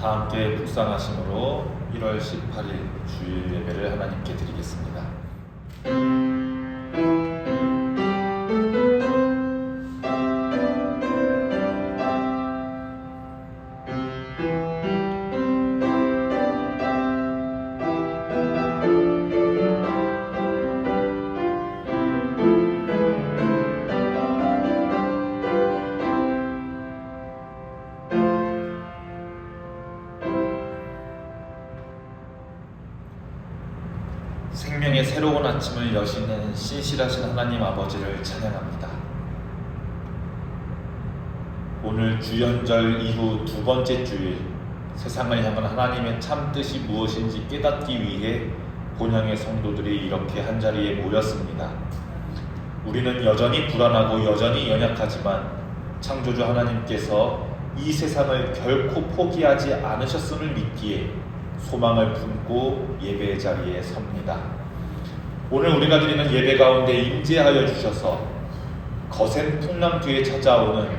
다 함께 묵상하심으로 1월 18일 주일 예배를 하나님께 드리겠습니다. 생명의 새로운 아침을 여시는 신실하신 하나님 아버지를 찬양합니다. 오늘 주연절 이후 두 번째 주일, 세상을 향한 하나님의 참 뜻이 무엇인지 깨닫기 위해 본향의 성도들이 이렇게 한자리에 모였습니다. 우리는 여전히 불안하고 여전히 연약하지만 창조주 하나님께서 이 세상을 결코 포기하지 않으셨음을 믿기에 소망을 품고 예배의 자리에 섭니다. 오늘 우리가 드리는 예배 가운데 임재하여 주셔서 거센 풍랑 뒤에 찾아오는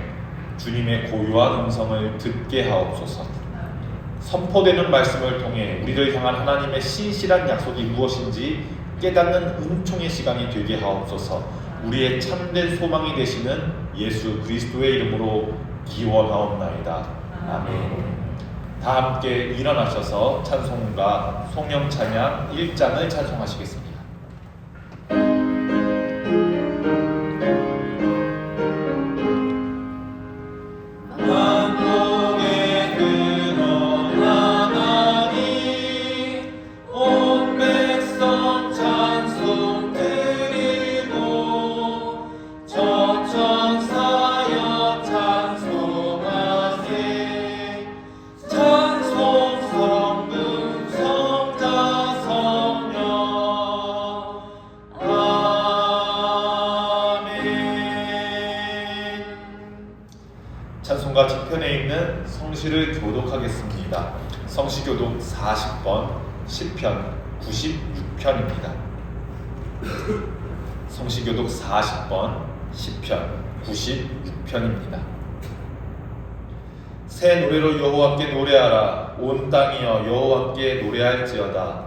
주님의 고요한 음성을 듣게 하옵소서. 선포되는 말씀을 통해 우리를 향한 하나님의 신실한 약속이 무엇인지 깨닫는 은총의 시간이 되게 하옵소서. 우리의 참된 소망이 되시는 예수 그리스도의 이름으로 기원하옵나이다. 아멘. 다 함께 일어나셔서 찬송가 송영찬양 1장을 찬송하시겠습니다. 찬송가 뒤편에 있는 성시를 교독하겠습니다. 성시교독 40번, 시편 96편입니다. 성시교독 40번, 시편 96편입니다. 새 노래로 여호와께 노래하라. 온 땅이여 여호와께 노래할지어다.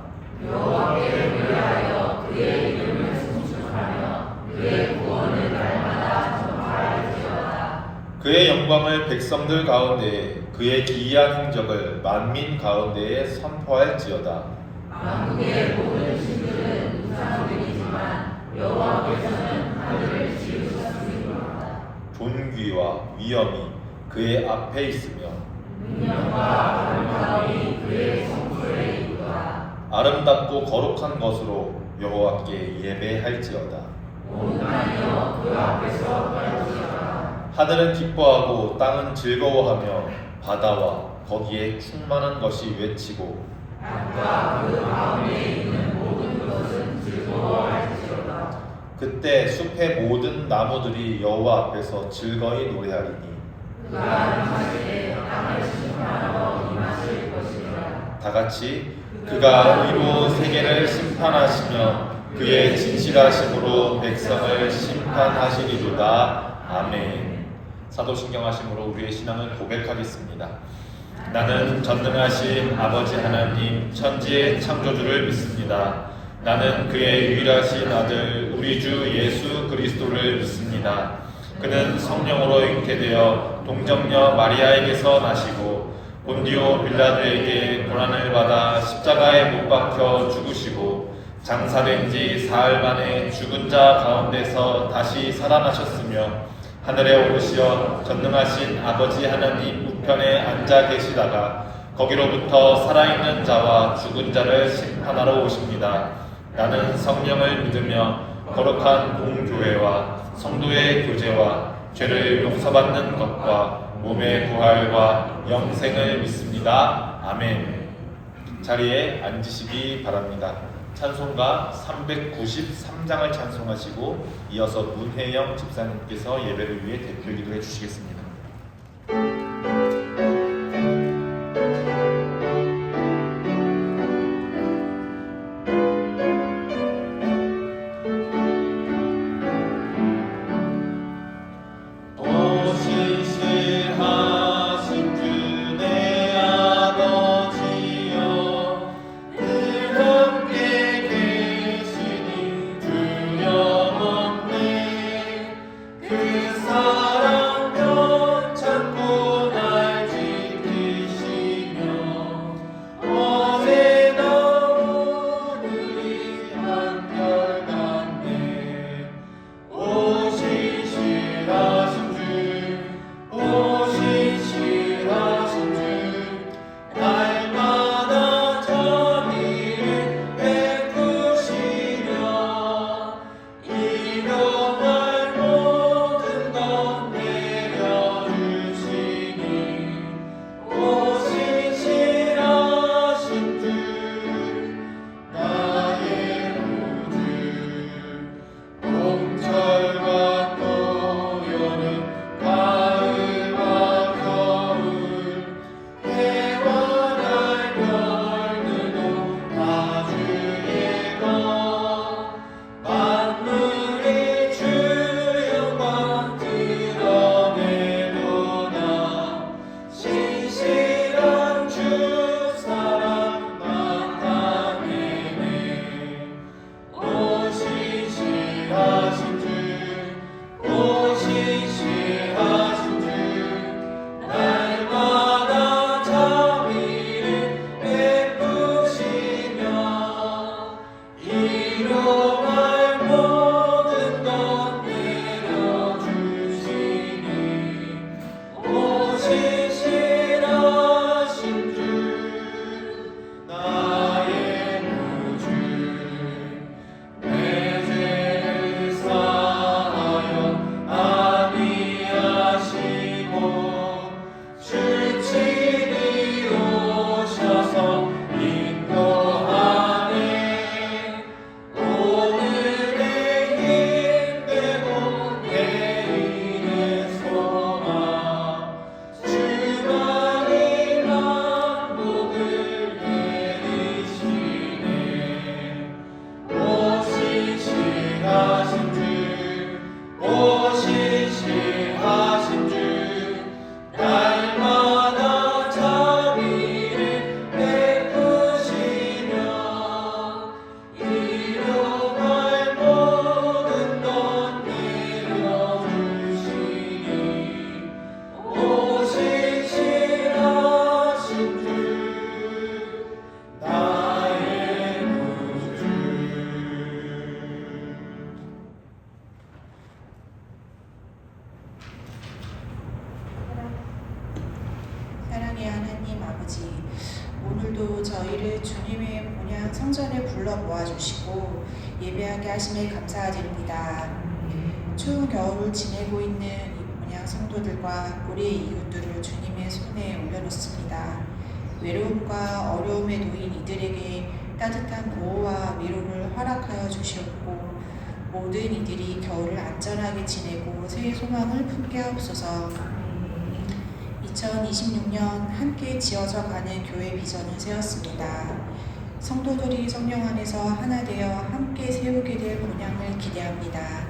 여호와께 노래하여 그의 이름을 송축하며 그의 구원을 날마다 전파할지어다. 그의 영광을 백성들 가운데에 그의 기이한 행적을 만민 가운데에 선포할지어다. 만국의 모든 신들은 우상들이지만 여호와께서는 하늘을 지으셨으리로다. 존귀와 위엄이 그의 앞에 있으며 능력과 아름다움이 그의 성소에 있도다. 아름답고 거룩한 것으로 여호와께 예배할지어다. 온 땅이여 그 앞에서 떨지어다. 하늘은 기뻐하고 땅은 즐거워하며 바다와 거기에 충만한 것이 외치고 땅과 그 가운데 있는 모든 것은 즐거워할지어다. 그때 숲의 모든 나무들이 여호와 앞에서 즐거이 노래하리니 그가 임하시되 땅을 심판하러 임하실 것이니라. 다같이 그가 의로 세계를 심판하시며 그의 진실하심으로 백성을 심판하시리로다. 아멘. 사도신경하심으로 우리의 신앙을 고백하겠습니다. 나는 전능하신 아버지 하나님 천지의 창조주를 믿습니다. 나는 그의 유일하신 아들 우리 주 예수 그리스도를 믿습니다. 그는 성령으로 잉태되어 동정녀 마리아에게서 나시고 본디오 빌라도에게 고난을 받아 십자가에 못 박혀 죽으시고 장사된 지 사흘 만에 죽은 자 가운데서 다시 살아나셨으며 하늘에 오르시어 전능하신 아버지 하나님 우편에 앉아 계시다가 거기로부터 살아있는 자와 죽은 자를 심판하러 오십니다. 나는 성령을 믿으며 거룩한 공교회와 성도의 교제와 죄를 용서받는 것과 몸의 부활과 영생을 믿습니다. 아멘. 자리에 앉으시기 바랍니다. 찬송가 393장을 찬송하시고 이어서 문혜영 집사님께서 예배를 위해 대표 기도해 주시겠습니다. 신실하신 주 내 아버지 성전에 불러 모아주시고 예배하게 하심에 감사드립니다. 추운 겨울을 지내고 있는 이 본향 성도들과 우리의 이웃들을 주님의 손에 올려놓습니다. 외로움과 어려움에 놓인 이들에게 따뜻한 보호와 위로를 허락하여 주시옵고 모든 이들이 겨울을 안전하게 지내고 새해 소망을 품게 하옵소서. 2026년 함께 지어져 가는 교회 비전을 세웠습니다. 성도들이 성령 안에서 하나 되어 함께 세우게 될 본향을 기대합니다.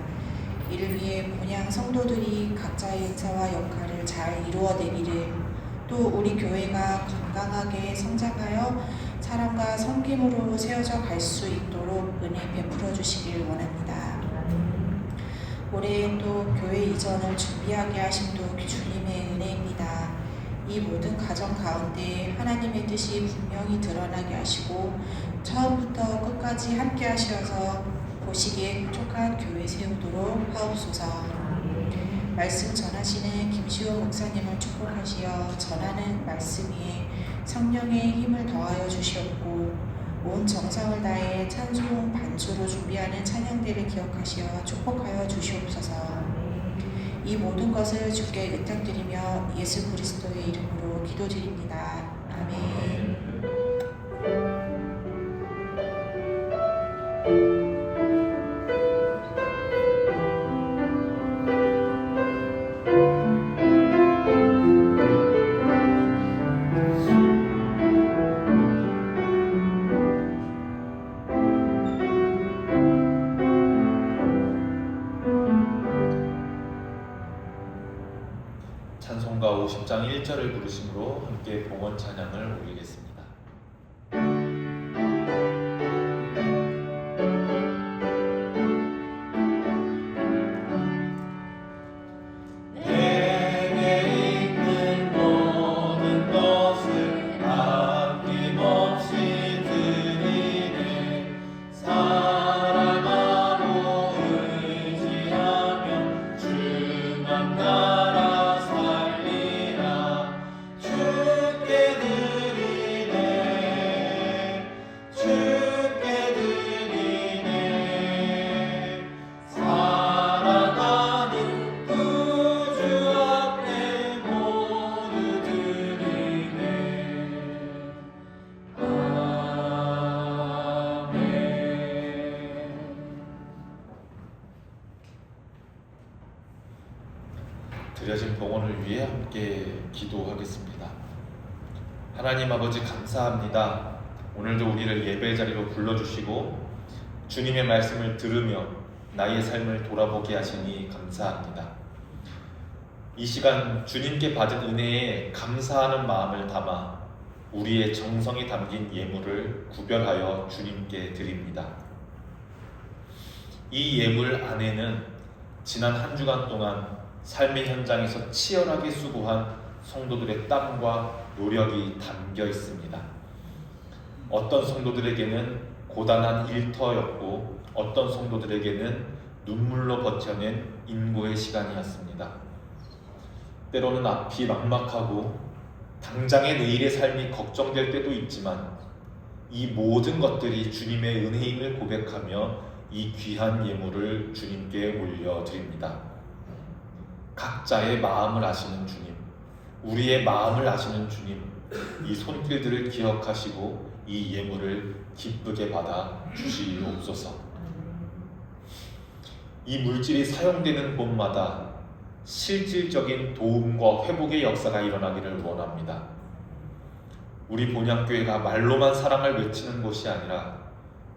이를 위해 본향 성도들이 각자의 은사와 역할을 잘 이루어내기를, 또 우리 교회가 건강하게 성장하여 사랑과 섬김으로 세워져 갈 수 있도록 은혜 베풀어 주시길 원합니다. 올해 또 교회 이전을 준비하게 하심도 주님의 은혜입니다. 이 모든 과정 가운데 하나님의 뜻이 분명히 드러나게 하시고 처음부터 끝까지 함께 하셔서 보시기에 촉촉한 교회 세우도록 하옵소서. 말씀 전하시는 김시호 목사님을 축복하시어 전하는 말씀 위에 성령의 힘을 더하여 주시옵고 온 정성을 다해 찬송 반주로 준비하는 찬양대를 기억하시어 축복하여 주시옵소서. 이 모든 것을 주께 의탁드리며 예수 그리스도의 이름으로 기도드립니다. 아멘. 찬송가 50장 1절을 부르심으로 함께 봉헌 찬양을 올리겠습니다. 드려진 봉헌을 위해 함께 기도하겠습니다. 하나님 아버지 감사합니다. 오늘도 우리를 예배 자리로 불러주시고 주님의 말씀을 들으며 나의 삶을 돌아보게 하시니 감사합니다. 이 시간 주님께 받은 은혜에 감사하는 마음을 담아 우리의 정성이 담긴 예물을 구별하여 주님께 드립니다. 이 예물 안에는 지난 한 주간 동안 삶의 현장에서 치열하게 수고한 성도들의 땀과 노력이 담겨 있습니다. 어떤 성도들에게는 고단한 일터였고 어떤 성도들에게는 눈물로 버텨낸 인고의 시간이었습니다. 때로는 앞이 막막하고 당장의 내일의 삶이 걱정될 때도 있지만 이 모든 것들이 주님의 은혜임을 고백하며 이 귀한 예물을 주님께 올려드립니다. 각자의 마음을 아시는 주님, 우리의 마음을 아시는 주님, 이 손길들을 기억하시고 이 예물을 기쁘게 받아 주시옵소서. 이 물질이 사용되는 곳마다 실질적인 도움과 회복의 역사가 일어나기를 원합니다. 우리 본향교회가 말로만 사랑을 외치는 곳이 아니라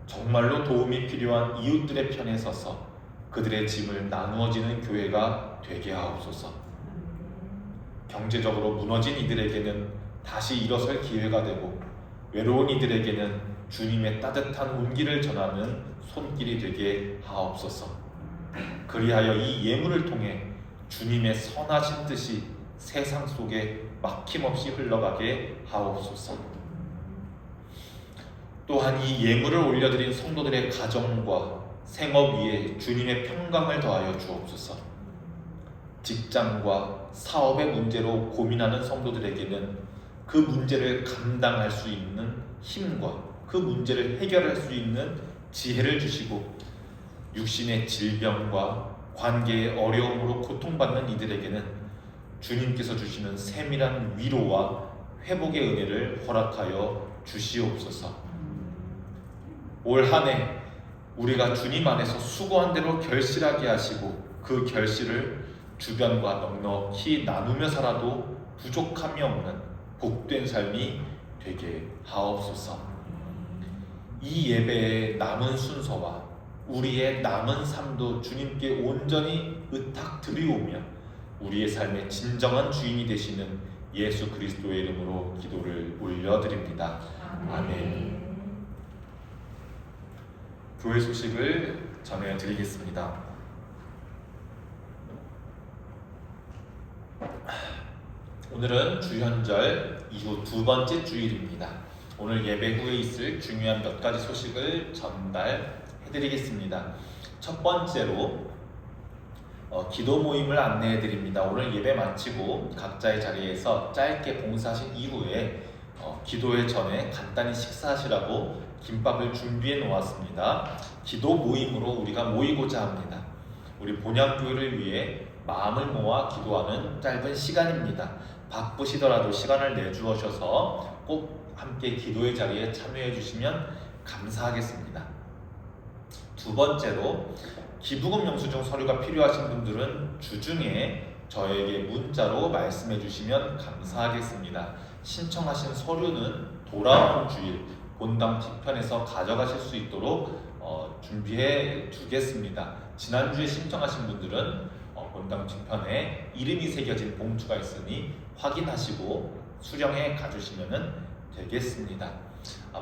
정말로 도움이 필요한 이웃들의 편에 서서 그들의 짐을 나누어지는 교회가 되게 하옵소서. 경제적으로 무너진 이들에게는 다시 일어설 기회가 되고 외로운 이들에게는 주님의 따뜻한 온기를 전하는 손길이 되게 하옵소서. 그리하여 이 예물을 통해 주님의 선하신 뜻이 세상 속에 막힘없이 흘러가게 하옵소서. 또한 이 예물을 올려드린 성도들의 가정과 생업 위에 주님의 평강을 더하여 주옵소서. 직장과 사업의 문제로 고민하는 성도들에게는 그 문제를 감당할 수 있는 힘과 그 문제를 해결할 수 있는 지혜를 주시고 육신의 질병과 관계의 어려움으로 고통받는 이들에게는 주님께서 주시는 세밀한 위로와 회복의 은혜를 허락하여 주시옵소서. 올 한 해 우리가 주님 안에서 수고한 대로 결실하게 하시고 그 결실을 주변과 넉넉히 나누며 살아도 부족함이 없는 복된 삶이 되게 하옵소서. 이 예배의 남은 순서와 우리의 남은 삶도 주님께 온전히 의탁드리오며 우리의 삶의 진정한 주인이 되시는 예수 그리스도의 이름으로 기도를 올려드립니다. 아멘. 교회 소식을 전해드리겠습니다. 오늘은 주현절 이후 두 번째 주일입니다. 오늘 예배 후에 있을 중요한 몇 가지 소식을 전달해드리겠습니다. 첫 번째로 기도 모임을 안내해드립니다. 오늘 예배 마치고 각자의 자리에서 짧게 봉사하신 이후에 기도회 전에 간단히 식사하시라고 김밥을 준비해 놓았습니다. 기도 모임으로 우리가 모이고자 합니다. 우리 본향교회를 위해 마음을 모아 기도하는 짧은 시간입니다. 바쁘시더라도 시간을 내주셔서 꼭 함께 기도의 자리에 참여해 주시면 감사하겠습니다. 두 번째로 기부금 영수증 서류가 필요하신 분들은 주중에 저에게 문자로 말씀해 주시면 감사하겠습니다. 신청하신 서류는 돌아오는 주일 본당 뒤편에서 가져가실 수 있도록 준비해 두겠습니다. 지난주에 신청하신 분들은 본당 뒤편에 이름이 새겨진 봉투가 있으니 확인하시고 수령해 가주시면 되겠습니다.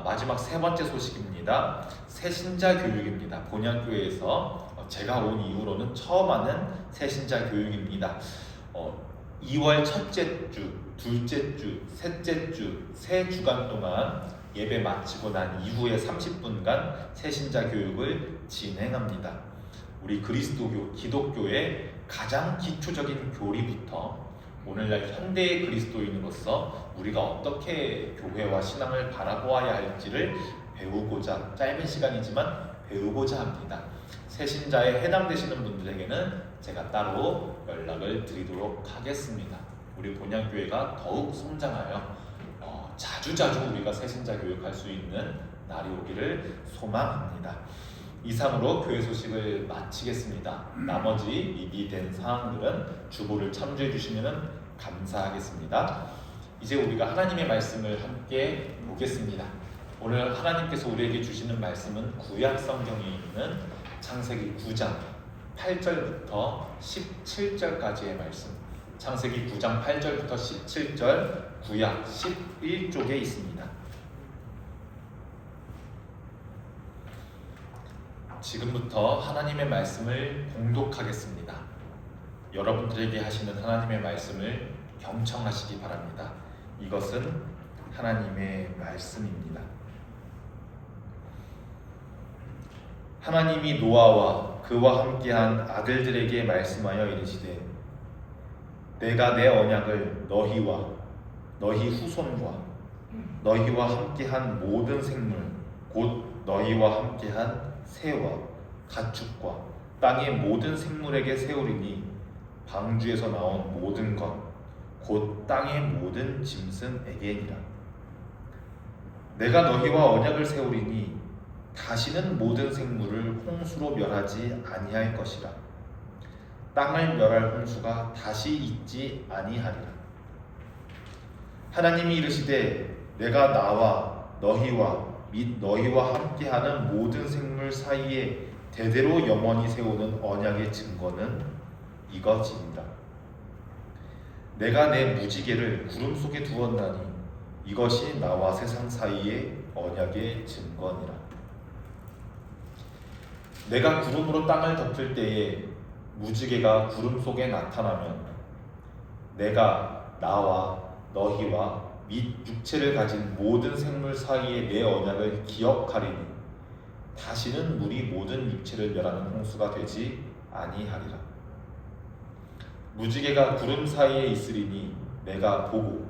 마지막 세 번째 소식입니다. 새신자 교육입니다. 본향교회에서 제가 온 이후로는 처음 하는 새신자 교육입니다. 2월 첫째 주, 둘째 주, 셋째 주, 세 주간 동안 예배 마치고 난 이후에 30분간 새신자 교육을 진행합니다. 우리 그리스도교, 기독교의 가장 기초적인 교리부터 오늘날 현대의 그리스도인으로서 우리가 어떻게 교회와 신앙을 바라보아야 할지를 배우고자, 짧은 시간이지만 배우고자 합니다. 새신자에 해당되시는 분들에게는 제가 따로 연락을 드리도록 하겠습니다. 우리 본향교회가 더욱 성장하여 자주자주 우리가 새신자 교육할 수 있는 날이 오기를 소망합니다. 이상으로 교회 소식을 마치겠습니다. 나머지 미비된 사항들은 주보를 참조해 주시면 감사하겠습니다. 이제 우리가 하나님의 말씀을 함께 보겠습니다. 오늘 하나님께서 우리에게 주시는 말씀은 구약 성경에 있는 창세기 9장 8절부터 17절까지의 말씀. 창세기 9장 8절부터 17절 구약 11쪽에 있습니다. 지금부터 하나님의 말씀을 봉독하겠습니다. 여러분들에게 하시는 하나님의 말씀을 경청하시기 바랍니다. 이것은 하나님의 말씀입니다. 하나님이 노아와 그와 함께한 아들들에게 말씀하여 이르시되 내가 내 언약을 너희와 너희 후손과 너희와 함께한 모든 생물 곧 너희와 함께한 새와 가축과 땅의 모든 생물에게 세우리니 방주에서 나온 모든 것 곧 땅의 모든 짐승에게니라. 내가 너희와 언약을 세우리니 다시는 모든 생물을 홍수로 멸하지 아니할 것이라. 땅을 멸할 홍수가 다시 있지 아니하리라. 하나님이 이르시되 내가 나와 너희와 및 너희와 함께하는 모든 생물 사이에 대대로 영원히 세우는 언약의 증거는 이것이니라. 내가 내 무지개를 구름 속에 두었나니 이것이 나와 세상 사이의 언약의 증거니라. 내가 구름으로 땅을 덮을 때에 무지개가 구름 속에 나타나면 내가 나와 너희와 및 육체를 가진 모든 생물 사이의 내 언약을 기억하리니 다시는 물이 모든 육체를 멸하는 홍수가 되지 아니하리라. 무지개가 구름 사이에 있으리니 내가 보고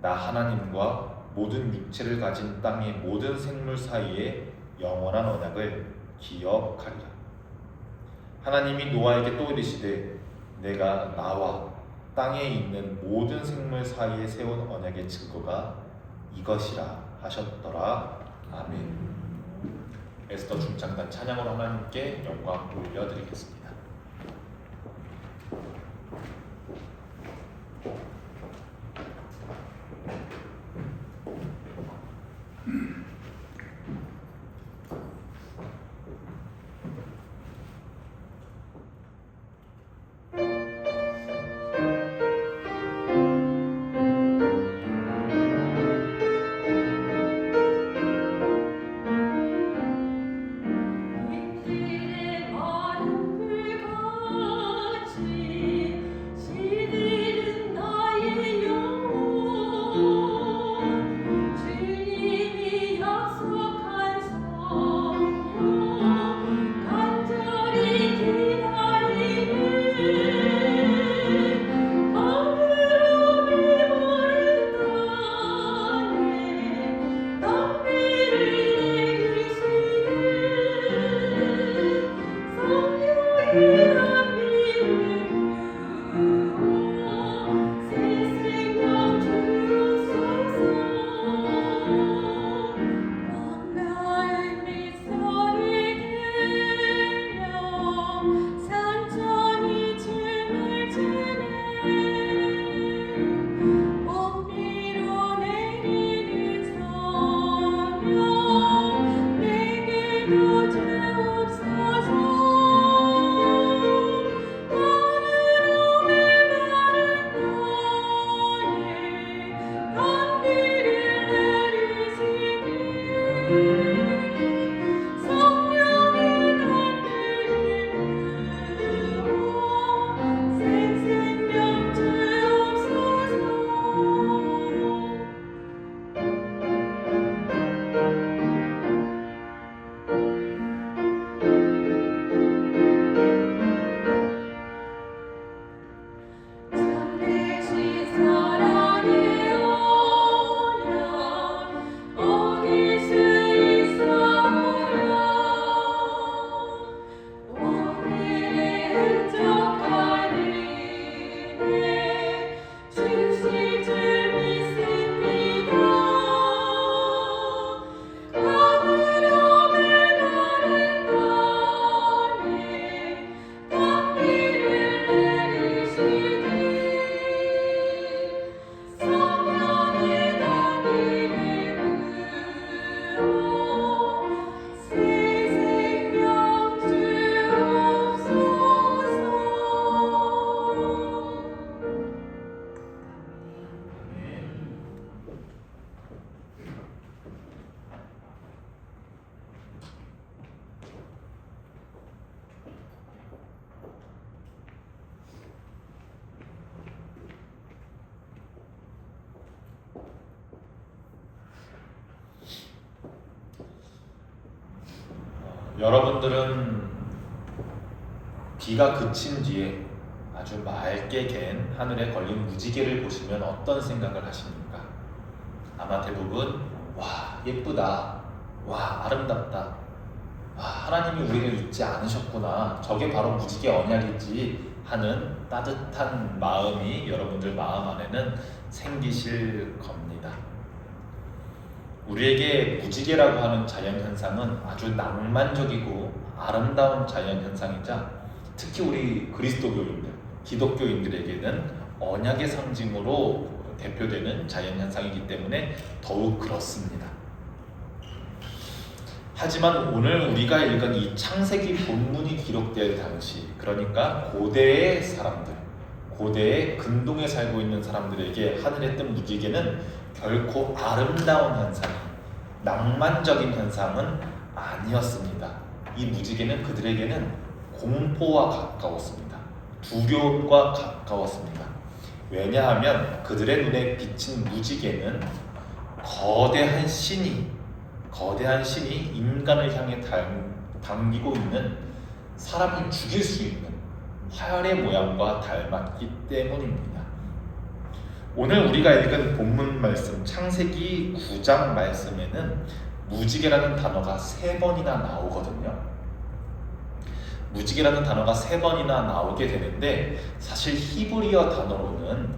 나 하나님과 모든 육체를 가진 땅의 모든 생물 사이에 영원한 언약을 기억하리라. 하나님이 노아에게 또 이르시되 내가 나와 땅에 있는 모든 생물 사이에 세운 언약의 증거가 이것이라 하셨더라. 아멘. 에스더 중창단 찬양으로 하나님께 영광 올려드리겠습니다. 인질의 마른 불같이 시들은 나의 영혼 주님이 약속한 성령 간절히 기다리네 가물어 메마른 땅에 낭비를 성령의 단비를 부어 새 생명 주옵소서. 광야의 빗소리 들려 산천이 춤을 추네 먼비로 내리는 성령 내게도 주옵소서. 참되신 사랑의 언약 어길 수 있사오랴 오늘의 흔적한 은혜 주실 줄 믿습니다. 가물어 메마른 땅에 단비를 내리시니 성령의 단비를 부어 새 생명 주옵소서. 여러분들은 비가 그친 뒤에 아주 맑게 갠 하늘에 걸린 무지개를 보시면 어떤 생각을 하십니까? 아마 대부분 와 예쁘다, 와 아름답다, 와 하나님이 우리를 잊지 않으셨구나, 저게 바로 무지개 언약이지 하는 따뜻한 마음이 여러분들 마음 안에는 생기실 겁니다. 우리에게 무지개라고 하는 자연현상은 아주 낭만적이고 아름다운 자연현상이자 특히 우리 그리스도교인들, 기독교인들에게는 언약의 상징으로 대표되는 자연현상이기 때문에 더욱 그렇습니다. 하지만 오늘 우리가 읽은 이 창세기 본문이 기록될 당시, 그러니까 고대의 사람들, 고대의 근동에 살고 있는 사람들에게 하늘에 뜬 무지개는 결코 아름다운 현상, 낭만적인 현상은 아니었습니다. 이 무지개는 그들에게는 공포와 가까웠습니다. 두려움과 가까웠습니다. 왜냐하면 그들의 눈에 비친 무지개는 거대한 신이 인간을 향해 당기고 있는 사람을 죽일 수 있는 활의 모양과 닮았기 때문입니다. 오늘 우리가 읽은 본문 말씀 창세기 9장 말씀에는 무지개라는 단어가 3번이나 나오거든요. 무지개라는 단어가 3번이나 나오게 되는데 사실 히브리어 단어로는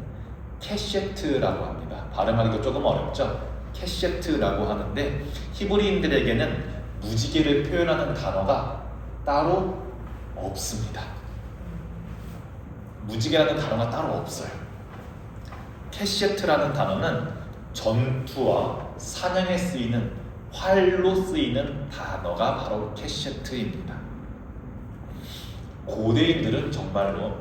캐셰트라고 합니다. 발음하기도 조금 어렵죠? 캐셰트라고 하는데 히브리인들에게는 무지개를 표현하는 단어가 따로 없습니다. 무지개라는 단어가 따로 없어요. 캐셰트라는 단어는 전투와 사냥에 쓰이는 활로 쓰이는 단어가 바로 캐셰트입니다. 고대인들은 정말로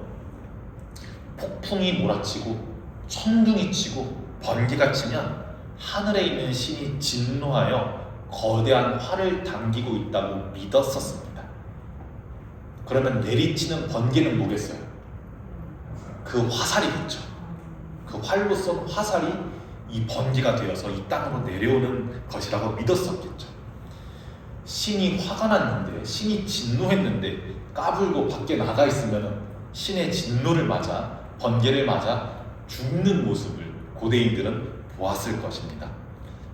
폭풍이 몰아치고 천둥이 치고 번개가 치면 하늘에 있는 신이 진노하여 거대한 활을 당기고 있다고 믿었었습니다. 그러면 내리치는 번개는 뭐겠어요? 그 화살이겠죠. 그 활로 쏜 화살이 이 번개가 되어서 이 땅으로 내려오는 것이라고 믿었었겠죠. 신이 화가 났는데, 신이 진노했는데 까불고 밖에 나가 있으면 신의 진노를 맞아, 번개를 맞아 죽는 모습을 고대인들은 보았을 것입니다.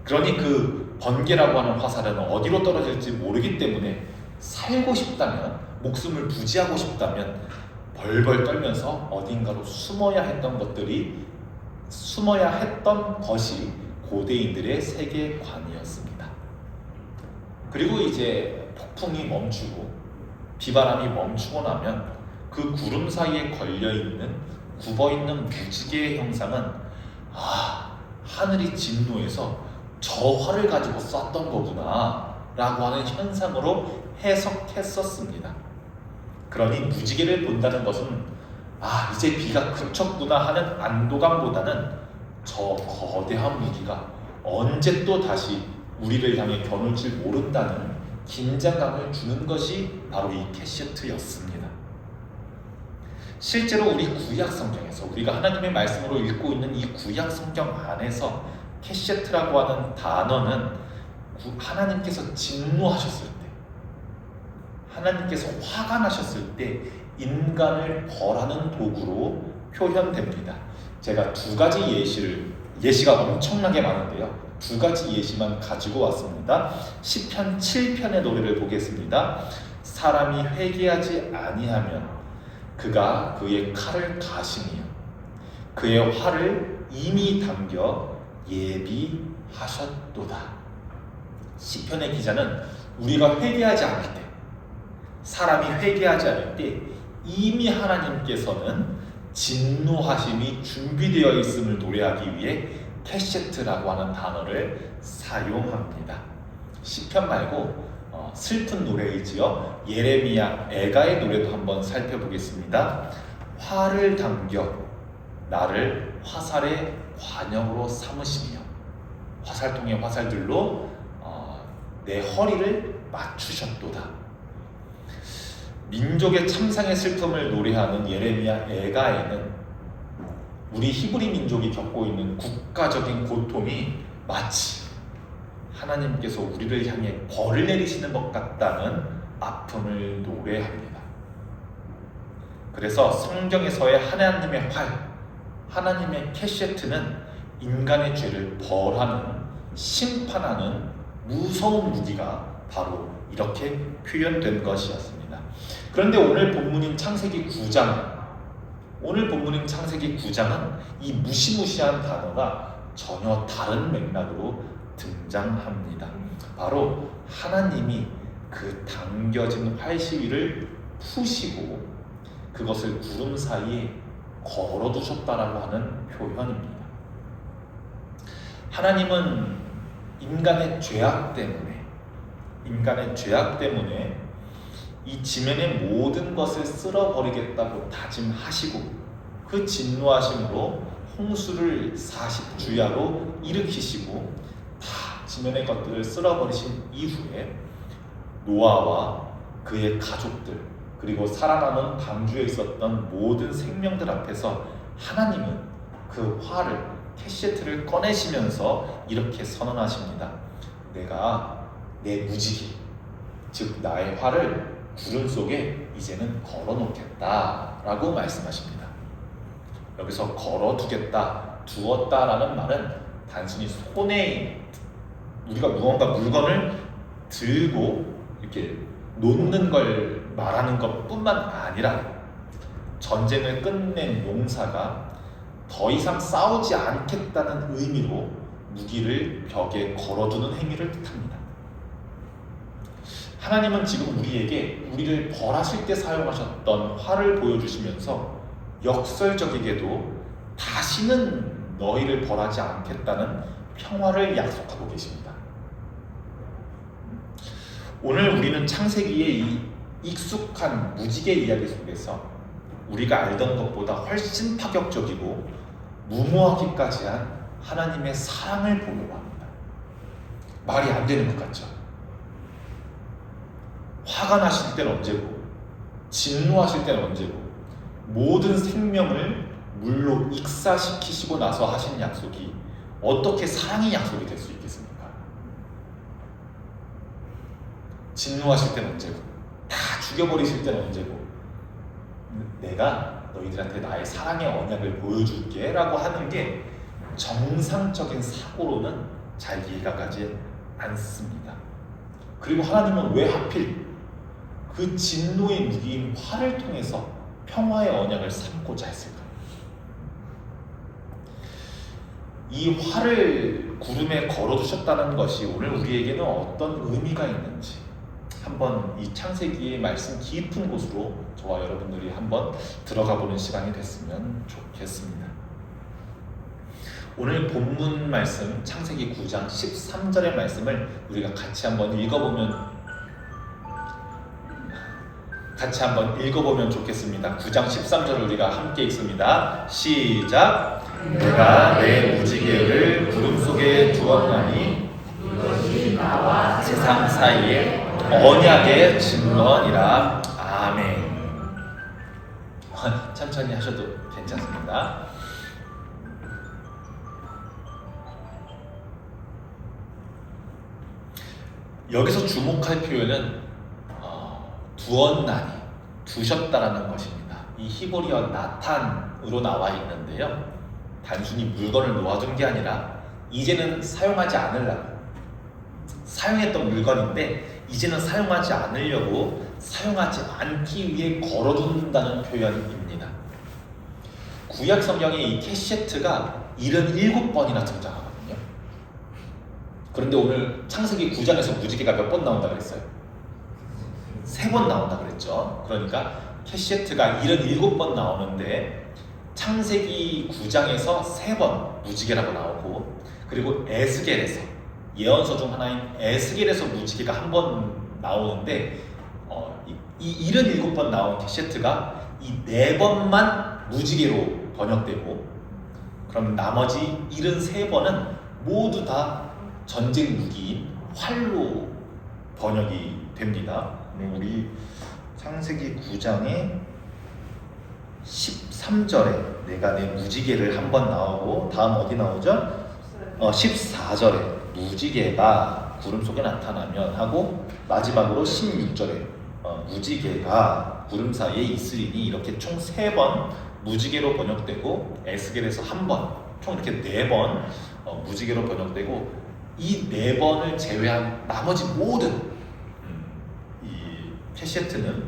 그러니 그 번개라고 하는 화살은 어디로 떨어질지 모르기 때문에 살고 싶다면, 목숨을 부지하고 싶다면 벌벌 떨면서 어딘가로 숨어야 했던 것이 고대인들의 세계관이었습니다. 그리고 이제 폭풍이 멈추고 비바람이 멈추고 나면 그 구름 사이에 걸려있는 굽어있는 무지개의 형상은 하늘이 진노해서 저 활을 가지고 쐈던 거구나 라고 하는 현상으로 해석했었습니다. 그러니 무지개를 본다는 것은 이제 비가 그쳤구나 하는 안도감보다는 저 거대한 무기가 언제 또 다시 우리를 향해 겨눌지 모른다는 긴장감을 주는 것이 바로 이 캐셰트였습니다. 실제로 우리 구약 성경에서 우리가 하나님의 말씀으로 읽고 있는 이 구약 성경 안에서 캐셰트라고 하는 단어는 하나님께서 진노하셨을 때, 하나님께서 화가 나셨을 때 인간을 벌하는 도구로 표현됩니다. 제가 2가지 예시가 엄청나게 많은데요. 2가지 예시만 가지고 왔습니다. 시편 7편의 노래를 보겠습니다. 사람이 회개하지 아니하면 그가 그의 칼을 가시며 그의 활을 이미 당겨 예비하셨도다. 시편의 기자는 우리가 회개하지 않을 때, 사람이 회개하지 않을 때 이미 하나님께서는 진노하심이 준비되어 있음을 노래하기 위해 캐셰트라고 하는 단어를 사용합니다. 시편 말고 슬픈 노래이지요. 예레미야 애가의 노래도 한번 살펴보겠습니다. 활을 당겨 나를 화살의 관역으로 삼으시며 화살통의 화살들로 내 허리를 맞추셨도다. 민족의 참상의 슬픔을 노래하는 예레미야 애가에는 우리 히브리 민족이 겪고 있는 국가적인 고통이 마치 하나님께서 우리를 향해 벌을 내리시는 것 같다는 아픔을 노래합니다. 그래서 성경에서의 하나님의 활, 하나님의 캐셰트는 인간의 죄를 벌하는, 심판하는 무서운 무기가 바로 이렇게 표현된 것이었습니다. 그런데 오늘 본문인 창세기 9장은 이 무시무시한 단어가 전혀 다른 맥락으로 등장합니다. 바로 하나님이 그 당겨진 활시위를 푸시고 그것을 구름 사이에 걸어두셨다라고 하는 표현입니다. 하나님은 인간의 죄악 때문에 이 지면의 모든 것을 쓸어버리겠다고 다짐하시고 그 진노하심으로 홍수를 40주야로 일으키시고 다 지면의 것들을 쓸어버리신 이후에 노아와 그의 가족들 그리고 살아남은 방주에 있었던 모든 생명들 앞에서 하나님은 그 활을, 캐셰트를 꺼내시면서 이렇게 선언하십니다. 내가 내 무지개, 즉 나의 활을 구름 속에 이제는 걸어놓겠다 라고 말씀하십니다. 여기서 걸어두겠다, 두었다라는 말은 단순히 손에 우리가 무언가 물건을 들고 이렇게 놓는 걸 말하는 것뿐만 아니라 전쟁을 끝낸 용사가 더 이상 싸우지 않겠다는 의미로 무기를 벽에 걸어두는 행위를 뜻합니다. 하나님은 지금 우리를 벌하실 때 사용하셨던 활을 보여주시면서 역설적이게도 다시는 너희를 벌하지 않겠다는 평화를 약속하고 계십니다. 오늘 우리는 창세기의 이 익숙한 무지개 이야기 속에서 우리가 알던 것보다 훨씬 파격적이고 무모하기까지 한 하나님의 사랑을 보려고 합니다. 말이 안 되는 것 같죠? 화가 나실 때는 언제고, 진노하실 때는 언제고, 모든 생명을 물로 익사시키시고 나서 하신 약속이 어떻게 사랑의 약속이 될 수 있겠습니까? 진노하실 때는 언제고, 다 죽여버리실 때는 언제고, 내가 너희들한테 나의 사랑의 언약을 보여줄게 라고 하는 게 정상적인 사고로는 잘 이해가 가지 않습니다. 그리고 하나님은 왜 하필 그 진노의 무기인 활을 통해서 평화의 언약을 삼고자 했을까요? 이 활을 구름에 걸어두셨다는 것이 오늘 우리에게는 어떤 의미가 있는지 한번 이 창세기의 말씀 깊은 곳으로 저와 여러분들이 한번 들어가 보는 시간이 됐으면 좋겠습니다. 오늘 본문 말씀 창세기 9장 13절의 말씀을 우리가 같이 한번 읽어보면 좋겠습니다. 9장 13절을 우리가 함께 읽습니다. 시작. 내가 내 무지개를 구름 속에 두었나니 이것이 나와 세상 사이에 언약의 증거니라. 아멘. 천천히 하셔도 괜찮습니다. 여기서 주목할 표현은 두었나니, 두셨다라는 것입니다. 이 히브리어 나탄으로 나와 있는데요. 단순히 물건을 놓아둔 게 아니라 이제는 사용하지 않으려고, 사용했던 물건인데 이제는 사용하지 않으려고, 사용하지 않기 위해 걸어둔다는 표현입니다. 구약 성경에 이 캐시에트가 77번이나 등장하거든요. 그런데 오늘 창세기 9장에서 무지개가 몇 번 나온다 그랬어요? 3번 나온다 그랬죠. 그러니까 캐시에트가 77번 나오는데 창세기 9장에서 3번 무지개라고 나오고, 그리고 에스겔에서, 예언서 중 하나인 에스겔에서 무지개가 한 번 나오는데 이 77번 나온 캐시에트가 이 4번만 무지개로 번역되고, 그럼 나머지 73번은 모두 다 전쟁 무기인 활로 번역이 됩니다. 우리 창세기 9장의 13절에 내가 내 무지개를 한 번 나오고, 다음 어디 나오죠? 14절에 무지개가 구름 속에 나타나면 하고, 마지막으로 16절에 무지개가 구름 사이에 있으리니, 이렇게 총 3번 무지개로 번역되고, 에스겔에서 한 번, 총 이렇게 4번 무지개로 번역되고, 이 4번을 제외한 나머지 모든 이 캐시에트는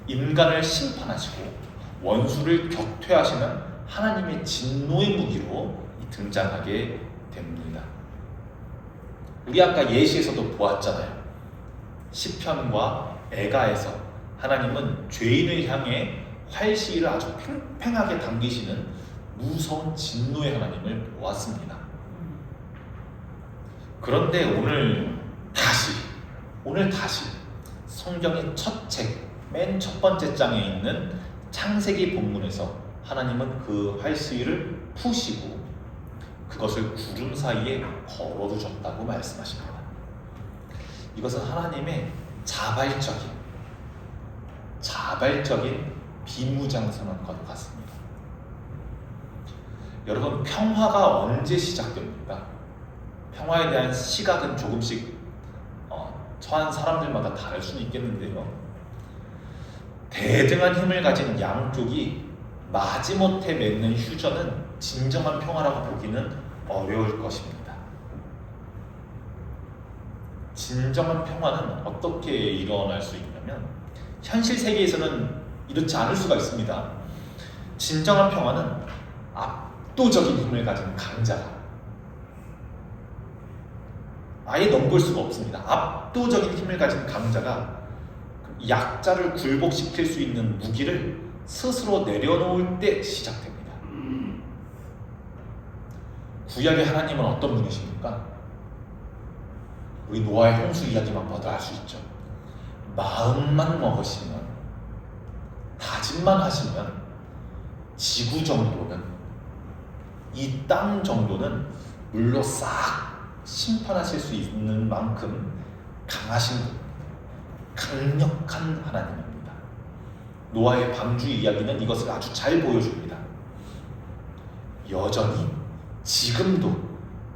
인간을 심판하시고 원수를 격퇴하시는 하나님의 진노의 무기로 등장하게 됩니다. 우리 아까 예시에서도 보았잖아요. 시편과 애가에서 하나님은 죄인을 향해 활시위를 아주 팽팽하게 당기시는 무서운 진노의 하나님을 보았습니다. 그런데 오늘 다시 성경의 첫 책, 맨 첫 번째 장에 있는 창세기 본문에서 하나님은 그 활시위를 푸시고 그것을 구름 사이에 걸어두셨다고 말씀하십니다. 이것은 하나님의 자발적인 비무장선한 것 같습니다. 여러분, 평화가 언제 시작됩니까? 평화에 대한 시각은 조금씩 처한 사람들마다 다를 수는 있겠는데요. 대등한 힘을 가진 양쪽이 마지못해 맺는 휴전은 진정한 평화라고 보기는 어려울 것입니다. 진정한 평화는 어떻게 일어날 수 있냐면 현실 세계에서는 이렇지 않을 수가 있습니다. 진정한 평화는 압도적인 힘을 가진 강자가, 아예 넘볼 수가 없습니다. 압도적인 힘을 가진 강자가 약자를 굴복시킬 수 있는 무기를 스스로 내려놓을 때 시작됩니다. 구약의 하나님은 어떤 분이십니까? 우리 노아의 홍수 이야기만 봐도 알 수 있죠. 마음만 먹으시면, 다짐만 하시면 지구 정도는, 이 땅 정도는 물로 싹 심판하실 수 있는 만큼 강하신 분, 강력한 하나님입니다. 노아의 방주 이야기는 이것을 아주 잘 보여줍니다. 여전히 지금도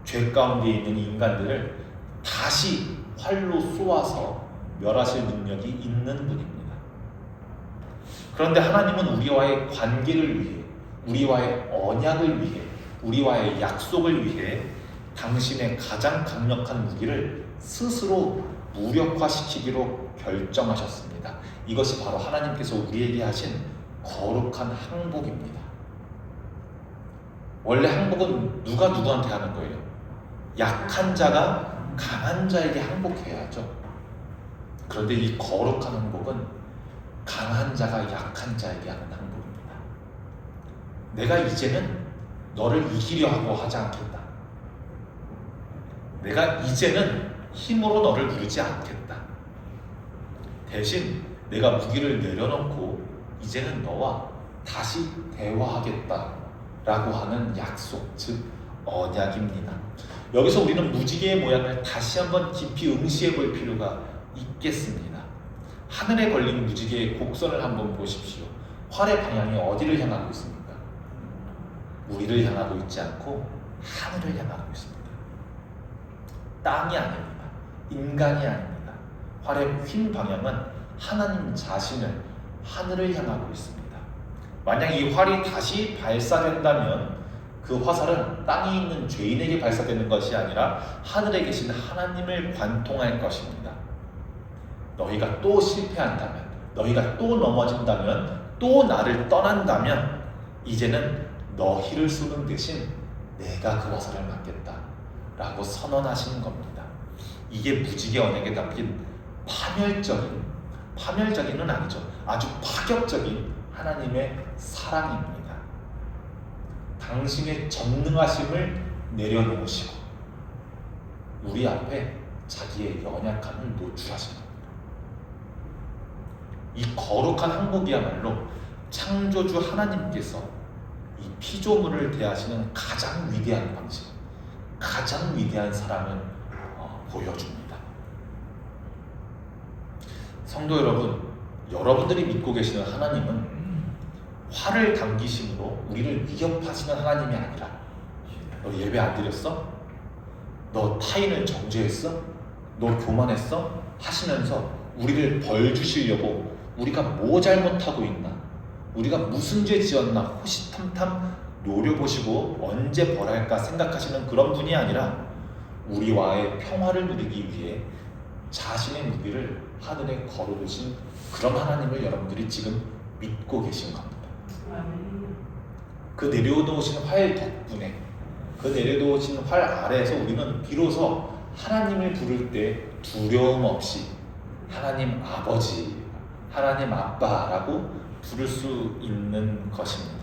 죄 가운데 있는 인간들을 다시 활로 쏘아서 멸하실 능력이 있는 분입니다. 그런데 하나님은 우리와의 관계를 위해, 우리와의 언약을 위해, 우리와의 약속을 위해 당신의 가장 강력한 무기를 스스로 무력화시키기로 결정하셨습니다. 이것이 바로 하나님께서 우리에게 하신 거룩한 항복입니다. 원래 항복은 누가 누구한테 하는 거예요? 약한 자가 강한 자에게 항복해야죠. 그런데 이 거룩한 항복은 강한 자가 약한 자에게 하는 항복입니다. 내가 이제는 너를 이기려 하고 하지 않겠다. 내가 이제는 힘으로 너를 누르지 않겠다. 대신 내가 무기를 내려놓고 이제는 너와 다시 대화하겠다 라고 하는 약속, 즉 언약입니다. 여기서 우리는 무지개의 모양을 다시 한번 깊이 응시해 볼 필요가 있겠습니다. 하늘에 걸린 무지개의 곡선을 한번 보십시오. 활의 방향이 어디를 향하고 있습니까? 우리를 향하고 있지 않고 하늘을 향하고 있습니다. 땅이 아닙니다. 인간이 아닙니다. 활의 휜 방향은 하나님 자신을, 하늘을 향하고 있습니다. 만약 이 활이 다시 발사된다면 그 화살은 땅에 있는 죄인에게 발사되는 것이 아니라 하늘에 계신 하나님을 관통할 것입니다. 너희가 또 실패한다면, 너희가 또 넘어진다면, 또 나를 떠난다면 이제는 너희를 쏘는 대신 내가 그 화살을 맞겠다 라고 선언하시는 겁니다. 이게 무지개 언약에 담긴 파멸적인은 아니죠. 아주 파격적인 하나님의 사랑입니다. 당신의 전능하심을 내려놓으시고 우리 앞에 자기의 연약함을 노출하신 겁니다. 이 거룩한 항복이야말로 창조주 하나님께서 이 피조물을 대하시는 가장 위대한 방식, 가장 위대한 사랑을 보여줍니다. 성도 여러분, 여러분들이 믿고 계시는 하나님은 화를 당기심으로 우리를 위협하시는 하나님이 아니라, 너 예배 안 드렸어? 너 타인을 정죄했어? 너 교만했어? 하시면서 우리를 벌 주시려고 우리가 뭐 잘못하고 있나? 우리가 무슨 죄 지었나? 호시탐탐 노려보시고 언제 벌할까 생각하시는 그런 분이 아니라 우리와의 평화를 누리기 위해 자신의 무기를 하늘에 걸어두신 그런 하나님을 여러분들이 지금 믿고 계신 겁니다. 그 내려놓으신 활 덕분에, 그 내려놓으신 활 아래에서 우리는 비로소 하나님을 부를 때 두려움 없이 하나님 아버지, 하나님 아빠라고 부를 수 있는 것입니다.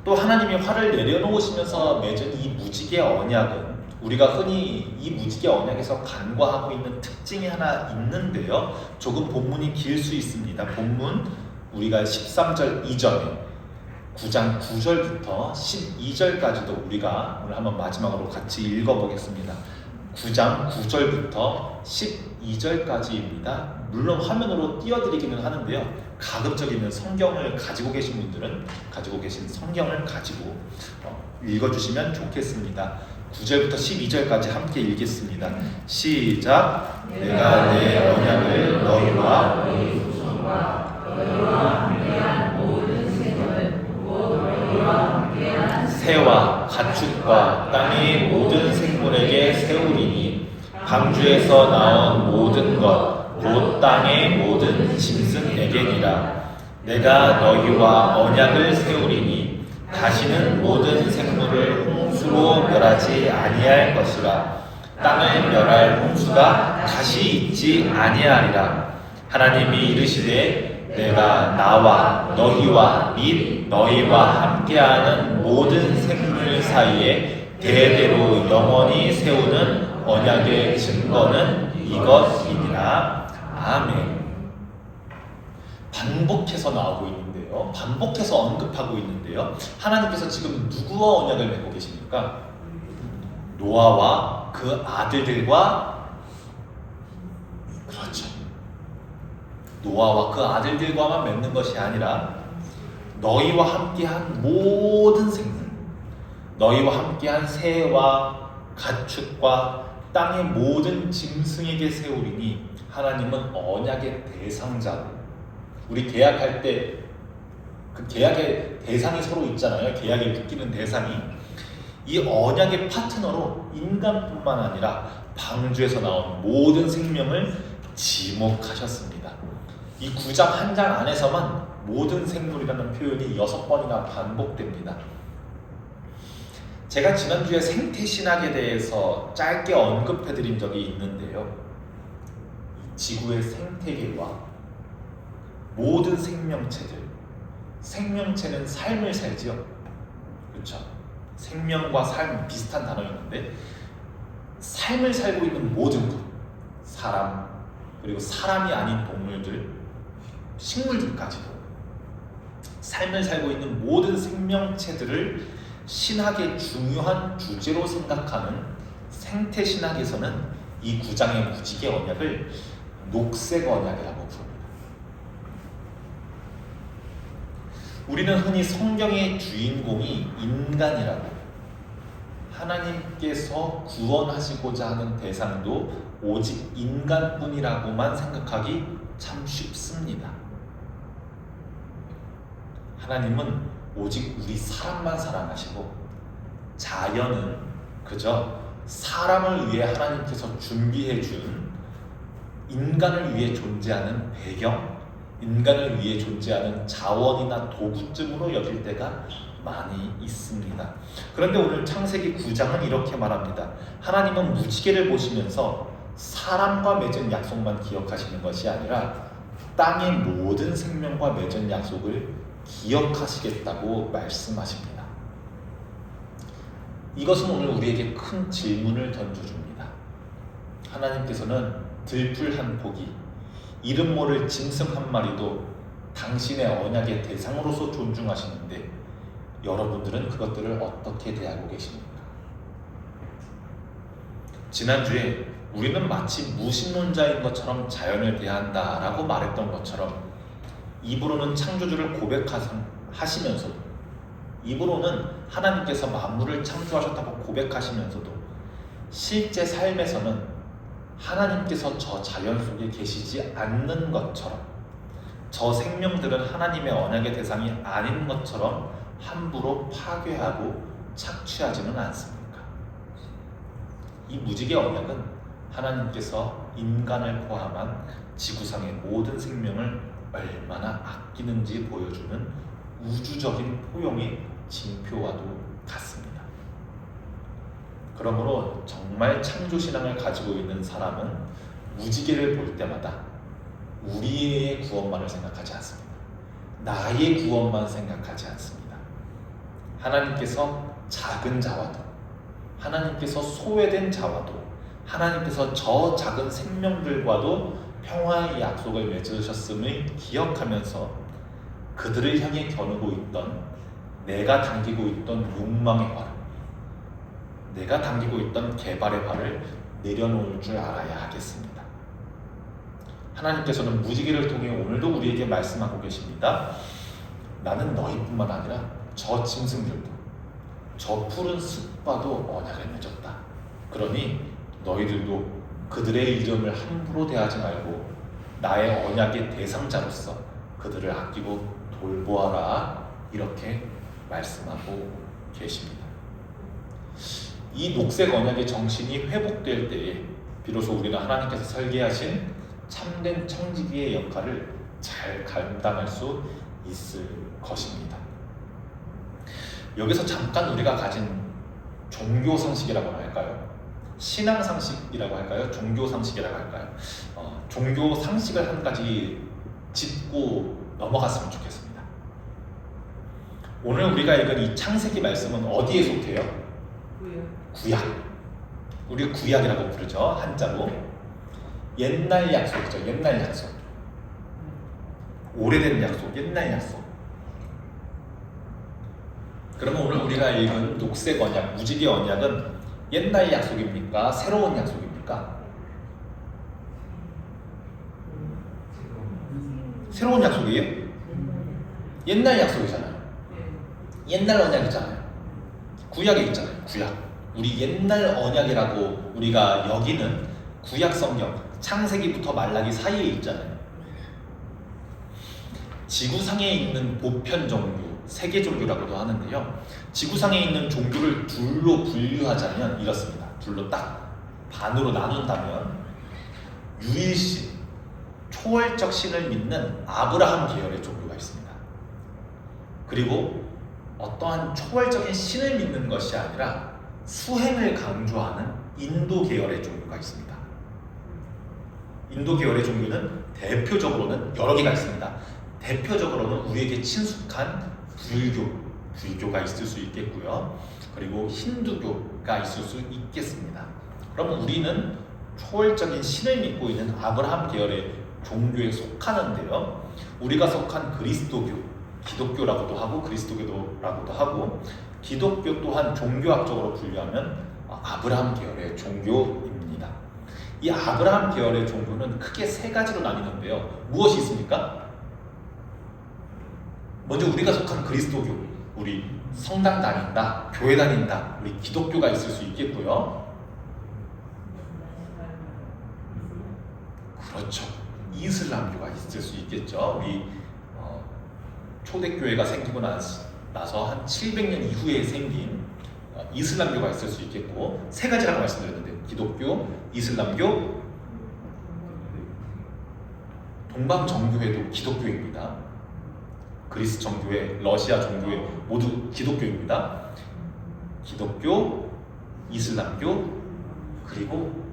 또 하나님이 활을 내려놓으시면서 맺은 이 무지개 언약은 우리가 흔히 이 무지개 언약에서 간과하고 있는 특징이 하나 있는데요. 조금 본문이 길 수 있습니다. 본문 우리가 13절 이전에 9장 9절부터 12절까지도 우리가 오늘 한번 마지막으로 같이 읽어보겠습니다. 9장 9절부터 12절까지입니다. 물론 화면으로 띄워드리기는 하는데요. 가급적 있는 성경을 가지고 계신 분들은 가지고 계신 성경을 가지고 읽어주시면 좋겠습니다. 9절부터 12절까지 함께 읽겠습니다. 시작. 내가 내 언약을 너희와 너희 후손과 너희와 함께한 모든 생을 곧 너희와 가축과 땅의 모든 생물에게 세우리니 방주에서 나온 모든 것 곧 땅의 모든 짐승에게니라. 내가 너희와 언약을 세우리니 다시는 모든 생물을 홍수로 멸하지 아니할 것이라. 땅을 멸할 홍수가 다시 있지 아니하리라. 하나님이 이르시되 내가 나와 너희와 및 너희와 함께하는 모든 생물 사이에 대대로 영원히 세우는 언약의 증거는 이것이니라. 아멘. 반복해서 나오고 있는데요. 반복해서 언급하고 있는데요. 하나님께서 지금 누구와 언약을 맺고 계십니까? 노아와 그 아들들과, 그렇죠. 노아와 그 아들들과만 맺는 것이 아니라 너희와 함께한 모든 생물, 너희와 함께한 새와 가축과 땅의 모든 짐승에게 세우리니 하나님은 언약의 대상자로, 우리 계약할 때 그 계약의 대상이 서로 있잖아요. 계약에 묶이는 대상이. 이 언약의 파트너로 인간뿐만 아니라 방주에서 나온 모든 생명을 지목하셨습니다. 이 9장 한 장 안에서만 모든 생물이라는 표현이 6번이나 반복됩니다. 제가 지난주에 생태신학에 대해서 짧게 언급해드린 적이 있는데요. 지구의 생태계와 모든 생명체들, 생명체는 삶을 살지요. 그렇죠? 생명과 삶 비슷한 단어였는데 삶을 살고 있는 모든 것, 사람, 그리고 사람이 아닌 동물들, 식물들까지도 삶을 살고 있는 모든 생명체들을 신학의 중요한 주제로 생각하는 생태신학에서는 이 9장의 무지개 언약을 녹색 언약이라고 부릅니다. 우리는 흔히 성경의 주인공이 인간이라고, 하나님께서 구원하시고자 하는 대상도 오직 인간뿐이라고만 생각하기 참 쉽습니다. 하나님은 오직 우리 사람만 사랑하시고 자연은 그저 사람을 위해 하나님께서 준비해 준 인간을 위해 존재하는 배경, 인간을 위해 존재하는 자원이나 도구쯤으로 여길 때가 많이 있습니다. 그런데 오늘 창세기 9장은 이렇게 말합니다. 하나님은 무지개를 보시면서 사람과 맺은 약속만 기억하시는 것이 아니라 땅의 모든 생명과 맺은 약속을 기억하시겠다고 말씀하십니다. 이것은 오늘 우리에게 큰 질문을 던져줍니다. 하나님께서는 들풀 한 포기, 이름 모를 짐승 한 마리도 당신의 언약의 대상으로서 존중하시는데 여러분들은 그것들을 어떻게 대하고 계십니까? 지난주에 우리는 마치 무신론자인 것처럼 자연을 대한다라고 말했던 것처럼 입으로는 창조주를 고백하시면서도, 입으로는 하나님께서 만물을 창조하셨다고 고백하시면서도 실제 삶에서는 하나님께서 저 자연 속에 계시지 않는 것처럼, 저 생명들은 하나님의 언약의 대상이 아닌 것처럼 함부로 파괴하고 착취하지는 않습니까? 이 무지개 언약은 하나님께서 인간을 포함한 지구상의 모든 생명을 얼마나 아끼는지 보여주는 우주적인 포용의 징표와도 같습니다. 그러므로 정말 창조신앙을 가지고 있는 사람은 무지개를 볼 때마다 우리의 구원만을 생각하지 않습니다. 나의 구원만 생각하지 않습니다. 하나님께서 작은 자와도, 하나님께서 소외된 자와도, 하나님께서 저 작은 생명들과도 평화의 약속을 맺으셨음을 기억하면서 그들을 향해 겨누고 있던, 내가 당기고 있던 욕망의 활, 내가 당기고 있던 개발의 발을 내려놓을 줄 알아야 하겠습니다. 하나님께서는 무지개를 통해 오늘도 우리에게 말씀하고 계십니다. 나는 너희뿐만 아니라 저 짐승들도, 저 푸른 숲과도 언약을 맺었다. 그러니 너희들도 그들의 이름을 함부로 대하지 말고 나의 언약의 대상자로서 그들을 아끼고 돌보아라. 이렇게 말씀하고 계십니다. 이 녹색 언약의 정신이 회복될 때에 비로소 우리는 하나님께서 설계하신 참된 청지기의 역할을 잘 감당할 수 있을 것입니다. 여기서 잠깐 우리가 가진 종교 상식이라고 할까요? 신앙 상식이라고 할까요? 종교 상식이라고 할까요? 종교 상식을 한 가지 짚고 넘어갔으면 좋겠습니다. 오늘 우리가 읽은 이 창세기 말씀은 어디에 속해요? 구약. 우리 구약이라고 부르죠. 한자로. 옛날 약속이죠. 옛날 약속. 오래된 약속, 옛날 약속. 그러면 오늘 우리가 읽은 녹색 언약, 무지개 언약은 옛날 약속입니까? 새로운 약속입니까? 새로운 약속이에요? 옛날 약속이잖아요. 옛날 언약이잖아요. 구약에 있잖아요. 구약. 우리 옛날 언약이라고 우리가 여기는 구약 성경, 창세기부터 말라기 사이에 있잖아요. 지구상에 있는 보편 종교, 세계 종교라고도 하는데요. 지구상에 있는 종교를 둘로 분류하자면 이렇습니다. 둘로 딱 반으로 나눈다면 유일신, 초월적 신을 믿는 아브라함 계열의 종교가 있습니다. 그리고 어떠한 초월적인 신을 믿는 것이 아니라 수행을 강조하는 인도 계열의 종교가 있습니다. 인도 계열의 종교는 대표적으로는 여러 개가 있습니다. 대표적으로는 우리에게 친숙한 불교가 있을 수 있겠고요. 그리고 힌두교가 있을 수 있겠습니다. 그럼 우리는 초월적인 신을 믿고 있는 아브라함 계열의 종교에 속하는데요. 우리가 속한 그리스도교, 기독교라고도 하고 그리스도교라고도 하고 기독교 또한 종교학적으로 분류하면 아브라함 계열의 종교입니다. 이 아브라함 계열의 종교는 크게 세 가지로 나뉘는데요. 무엇이 있습니까? 먼저 우리가 속한 그리스도교, 우리 성당 다닌다, 교회 다닌다, 우리 기독교가 있을 수 있겠고요. 그렇죠. 이슬람교가 있을 수 있겠죠. 우리 초대교회가 생기고 나서 한 700년 이후에 생긴 이슬람교가 있을 수 있겠고, 세 가지라고 말씀드렸는데 기독교, 이슬람교, 동방정교회도 기독교입니다. 그리스 정교회, 러시아 정교회 모두 기독교입니다. 기독교, 이슬람교, 그리고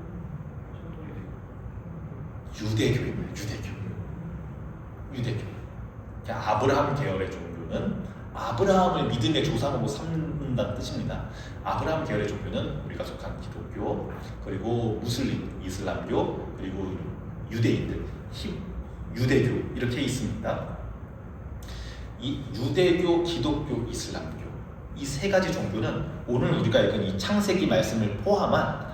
유대교입니다. 유대교. 아브라함 계열의 종교는 아브라함을 믿음의 조상으로 삼는다는 뜻입니다. 아브라함 계열의 종교는 우리가 속한 기독교, 그리고 무슬림, 이슬람교, 그리고 유대인들, 유대교 이렇게 있습니다. 이 유대교, 기독교, 이슬람교 이 세 가지 종교는 오늘 우리가 읽은 이 창세기 말씀을 포함한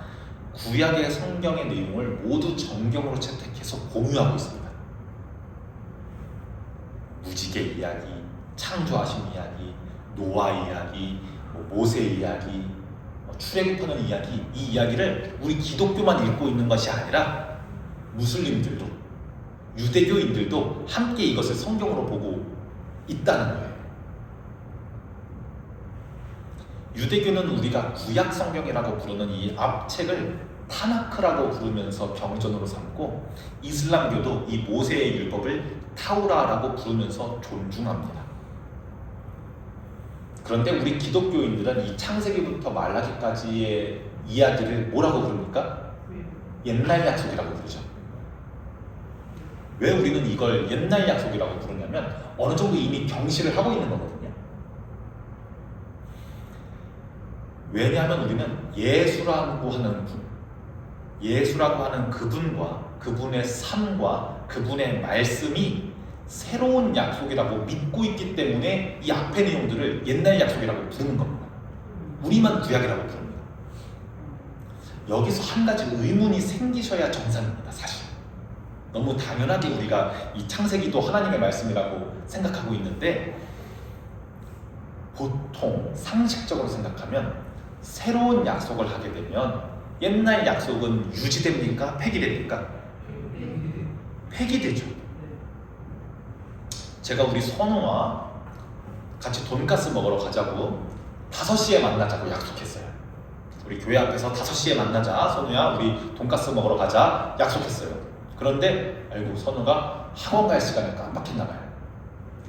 구약의 성경의 내용을 모두 정경으로 채택해서 공유하고 있습니다. 무지개 이야기, 창조하신 이야기, 노아 이야기, 모세 이야기, 출애굽하는 이야기, 이 이야기를 우리 기독교만 읽고 있는 것이 아니라 무슬림들도, 유대교인들도 함께 이것을 성경으로 보고 있다는 거예요. 유대교는 우리가 구약 성경이라고 부르는 이 앞책을 타나크라고 부르면서 경전으로 삼고, 이슬람교도 이 모세의 율법을 타우라라고 부르면서 존중합니다. 그런데 우리 기독교인들은 이 창세기부터 말라기까지의 이야기를 뭐라고 부릅니까? 옛날 약속이라고 부르죠. 왜 우리는 이걸 옛날 약속이라고 부르냐면 어느 정도 이미 경시를 하고 있는 거거든요. 왜냐하면 우리는 예수라고 하는 그분과 그분의 삶과 그분의 말씀이 새로운 약속이라고 믿고 있기 때문에 이 앞의 내용들을 옛날 약속이라고 부르는 겁니다. 우리만 구약이라고 부릅니다. 여기서 한 가지 의문이 생기셔야 정상입니다. 사실 너무 당연하게 우리가 이 창세기도 하나님의 말씀이라고 생각하고 있는데, 보통 상식적으로 생각하면 새로운 약속을 하게 되면 옛날 약속은 유지됩니까? 폐기됩니까? 폐기되죠. 제가 우리 선우와 같이 돈가스 먹으러 가자고 5시에 만나자고 약속했어요. 우리 교회 앞에서 5시에 만나자. 선우야, 우리 돈가스 먹으러 가자. 약속했어요. 그런데 알고 선우가 학원 갈 시간을 깜빡했나 봐요.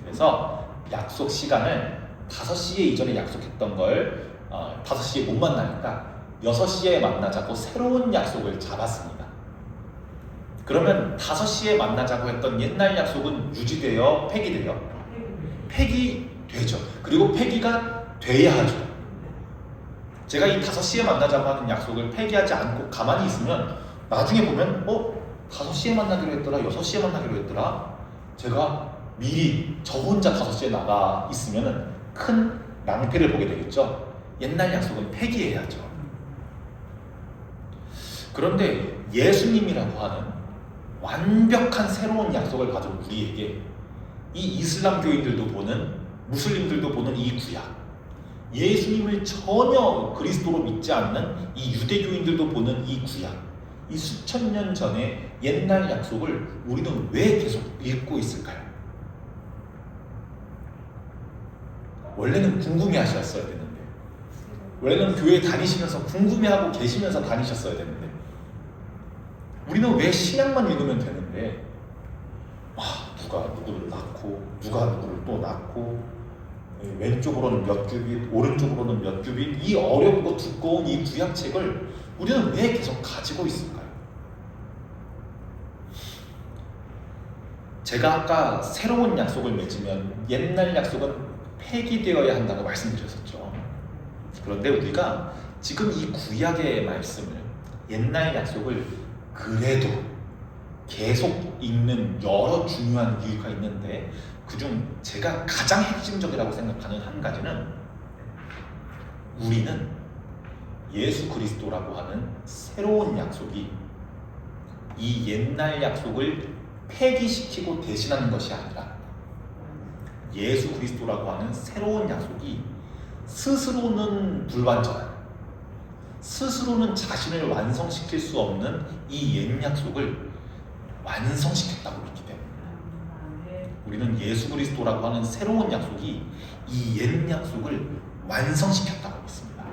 그래서 약속 시간을 5시에 이전에 약속했던 걸 5시에 못 만나니까 6시에 만나자고 새로운 약속을 잡았습니다. 그러면 5시에 만나자고 했던 옛날 약속은 유지돼요? 폐기돼요? 폐기되죠. 그리고 폐기가 돼야 하죠. 제가 이 5시에 만나자고 하는 약속을 폐기하지 않고 가만히 있으면 나중에 보면 5시에 만나기로 했더라, 6시에 만나기로 했더라. 제가 미리 저 혼자 5시에 나가 있으면 큰 낭패를 보게 되겠죠. 옛날 약속은 폐기해야죠. 그런데 예수님이라고 하는 완벽한 새로운 약속을 가진 우리에게 이 이슬람 교인들도 보는, 무슬림들도 보는 이 구약, 예수님을 전혀 그리스도로 믿지 않는 이 유대교인들도 보는 이 구약, 이 수천 년 전의 옛날 약속을 우리는 왜 계속 읽고 있을까요? 원래는 궁금해하셨어야 되는데, 원래는 교회 다니시면서 궁금해하고 계시면서 다니셨어야 되는데, 우리는 왜 신약만 읽으면 되는데 누가 누구를 낳고 누가 누구를 또 낳고 왼쪽으로는 몇 규빗, 오른쪽으로는 몇 규빗, 이 어렵고 두꺼운 이 구약책을 우리는 왜 계속 가지고 있을까요? 제가 아까 새로운 약속을 맺으면 옛날 약속은 폐기되어야 한다고 말씀드렸었죠. 그런데 우리가 지금 이 구약의 말씀을, 옛날 약속을 그래도 계속 읽는 여러 중요한 이유가 있는데, 그중 제가 가장 핵심적이라고 생각하는 한 가지는, 우리는 예수 그리스도라고 하는 새로운 약속이 이 옛날 약속을 폐기시키고 대신하는 것이 아니라, 예수 그리스도라고 하는 새로운 약속이 스스로는 불완전한, 스스로는 자신을 완성시킬 수 없는 이 옛 약속을 완성시켰다고 믿기 때문에 우리는 예수 그리스도라고 하는 새로운 약속이 이 옛 약속을 완성시켰다고 믿습니다.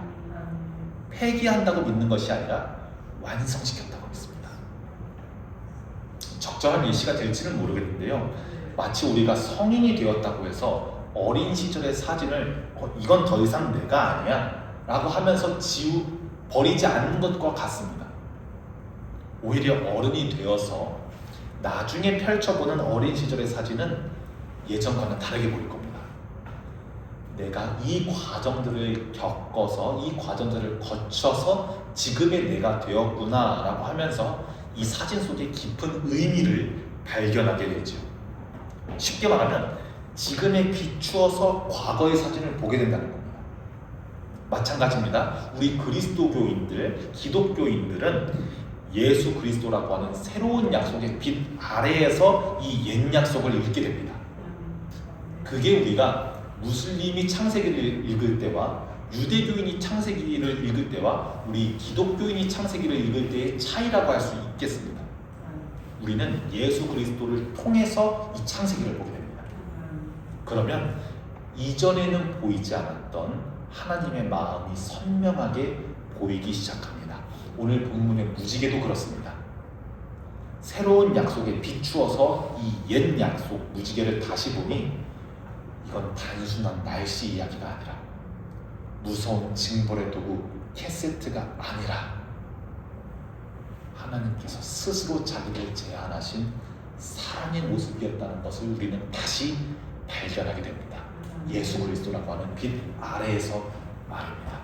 폐기한다고 믿는 것이 아니라 완성시켰다고 믿습니다. 적절한 예시가 될지는 모르겠는데요, 마치 우리가 성인이 되었다고 해서 어린 시절의 사진을 이건 더 이상 내가 아니야 라고 하면서 버리지 않는 것과 같습니다. 오히려 어른이 되어서 나중에 펼쳐보는 어린 시절의 사진은 예전과는 다르게 보일 겁니다. 내가 이 과정들을 겪어서, 이 과정들을 거쳐서 지금의 내가 되었구나 라고 하면서 이 사진 속에 깊은 의미를 발견하게 되죠. 쉽게 말하면 지금에 비추어서 과거의 사진을 보게 된다는 겁니다. 마찬가지입니다. 우리 그리스도교인들, 기독교인들은 예수 그리스도라고 하는 새로운 약속의 빛 아래에서 이 옛 약속을 읽게 됩니다. 그게 우리가 무슬림이 창세기를 읽을 때와 유대교인이 창세기를 읽을 때와 우리 기독교인이 창세기를 읽을 때의 차이라고 할 수 있겠습니다. 우리는 예수 그리스도를 통해서 이 창세기를 보게 됩니다. 그러면 이전에는 보이지 않았던 하나님의 마음이 선명하게 보이기 시작합니다. 오늘 본문의 무지개도 그렇습니다. 새로운 약속에 비추어서 이 옛 약속 무지개를 다시 보니 이건 단순한 날씨 이야기가 아니라, 무서운 징벌의 도구 캐세트가 아니라, 하나님께서 스스로 자기를 제안하신 사랑의 모습이었다는 것을 우리는 다시 발견하게 됩니다. 예수 그리스도라고 하는 빛 아래에서 말입니다.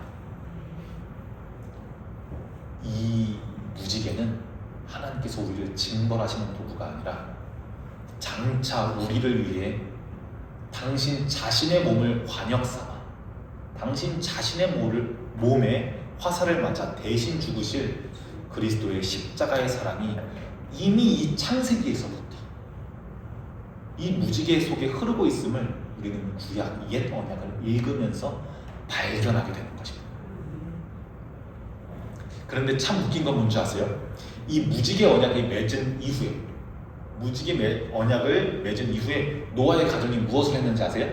이 무지개는 하나님께서 우리를 징벌하시는 도구가 아니라 장차 우리를 위해 당신 자신의 몸을 관역 삼아 당신 자신의 몸에 화살을 맞아 대신 죽으실 그리스도의 십자가의 사랑이 이미 이 창세기에서부터 이 무지개 속에 흐르고 있음을 우리는 구약 옛 언약을 읽으면서 발견하게 되는 것입니다. 그런데 참 웃긴 건 뭔지 아세요? 이 무지개 언약이 맺은 이후에, 무지개 언약을 맺은 이후에 노아의 가정이 무엇을 했는지 아세요?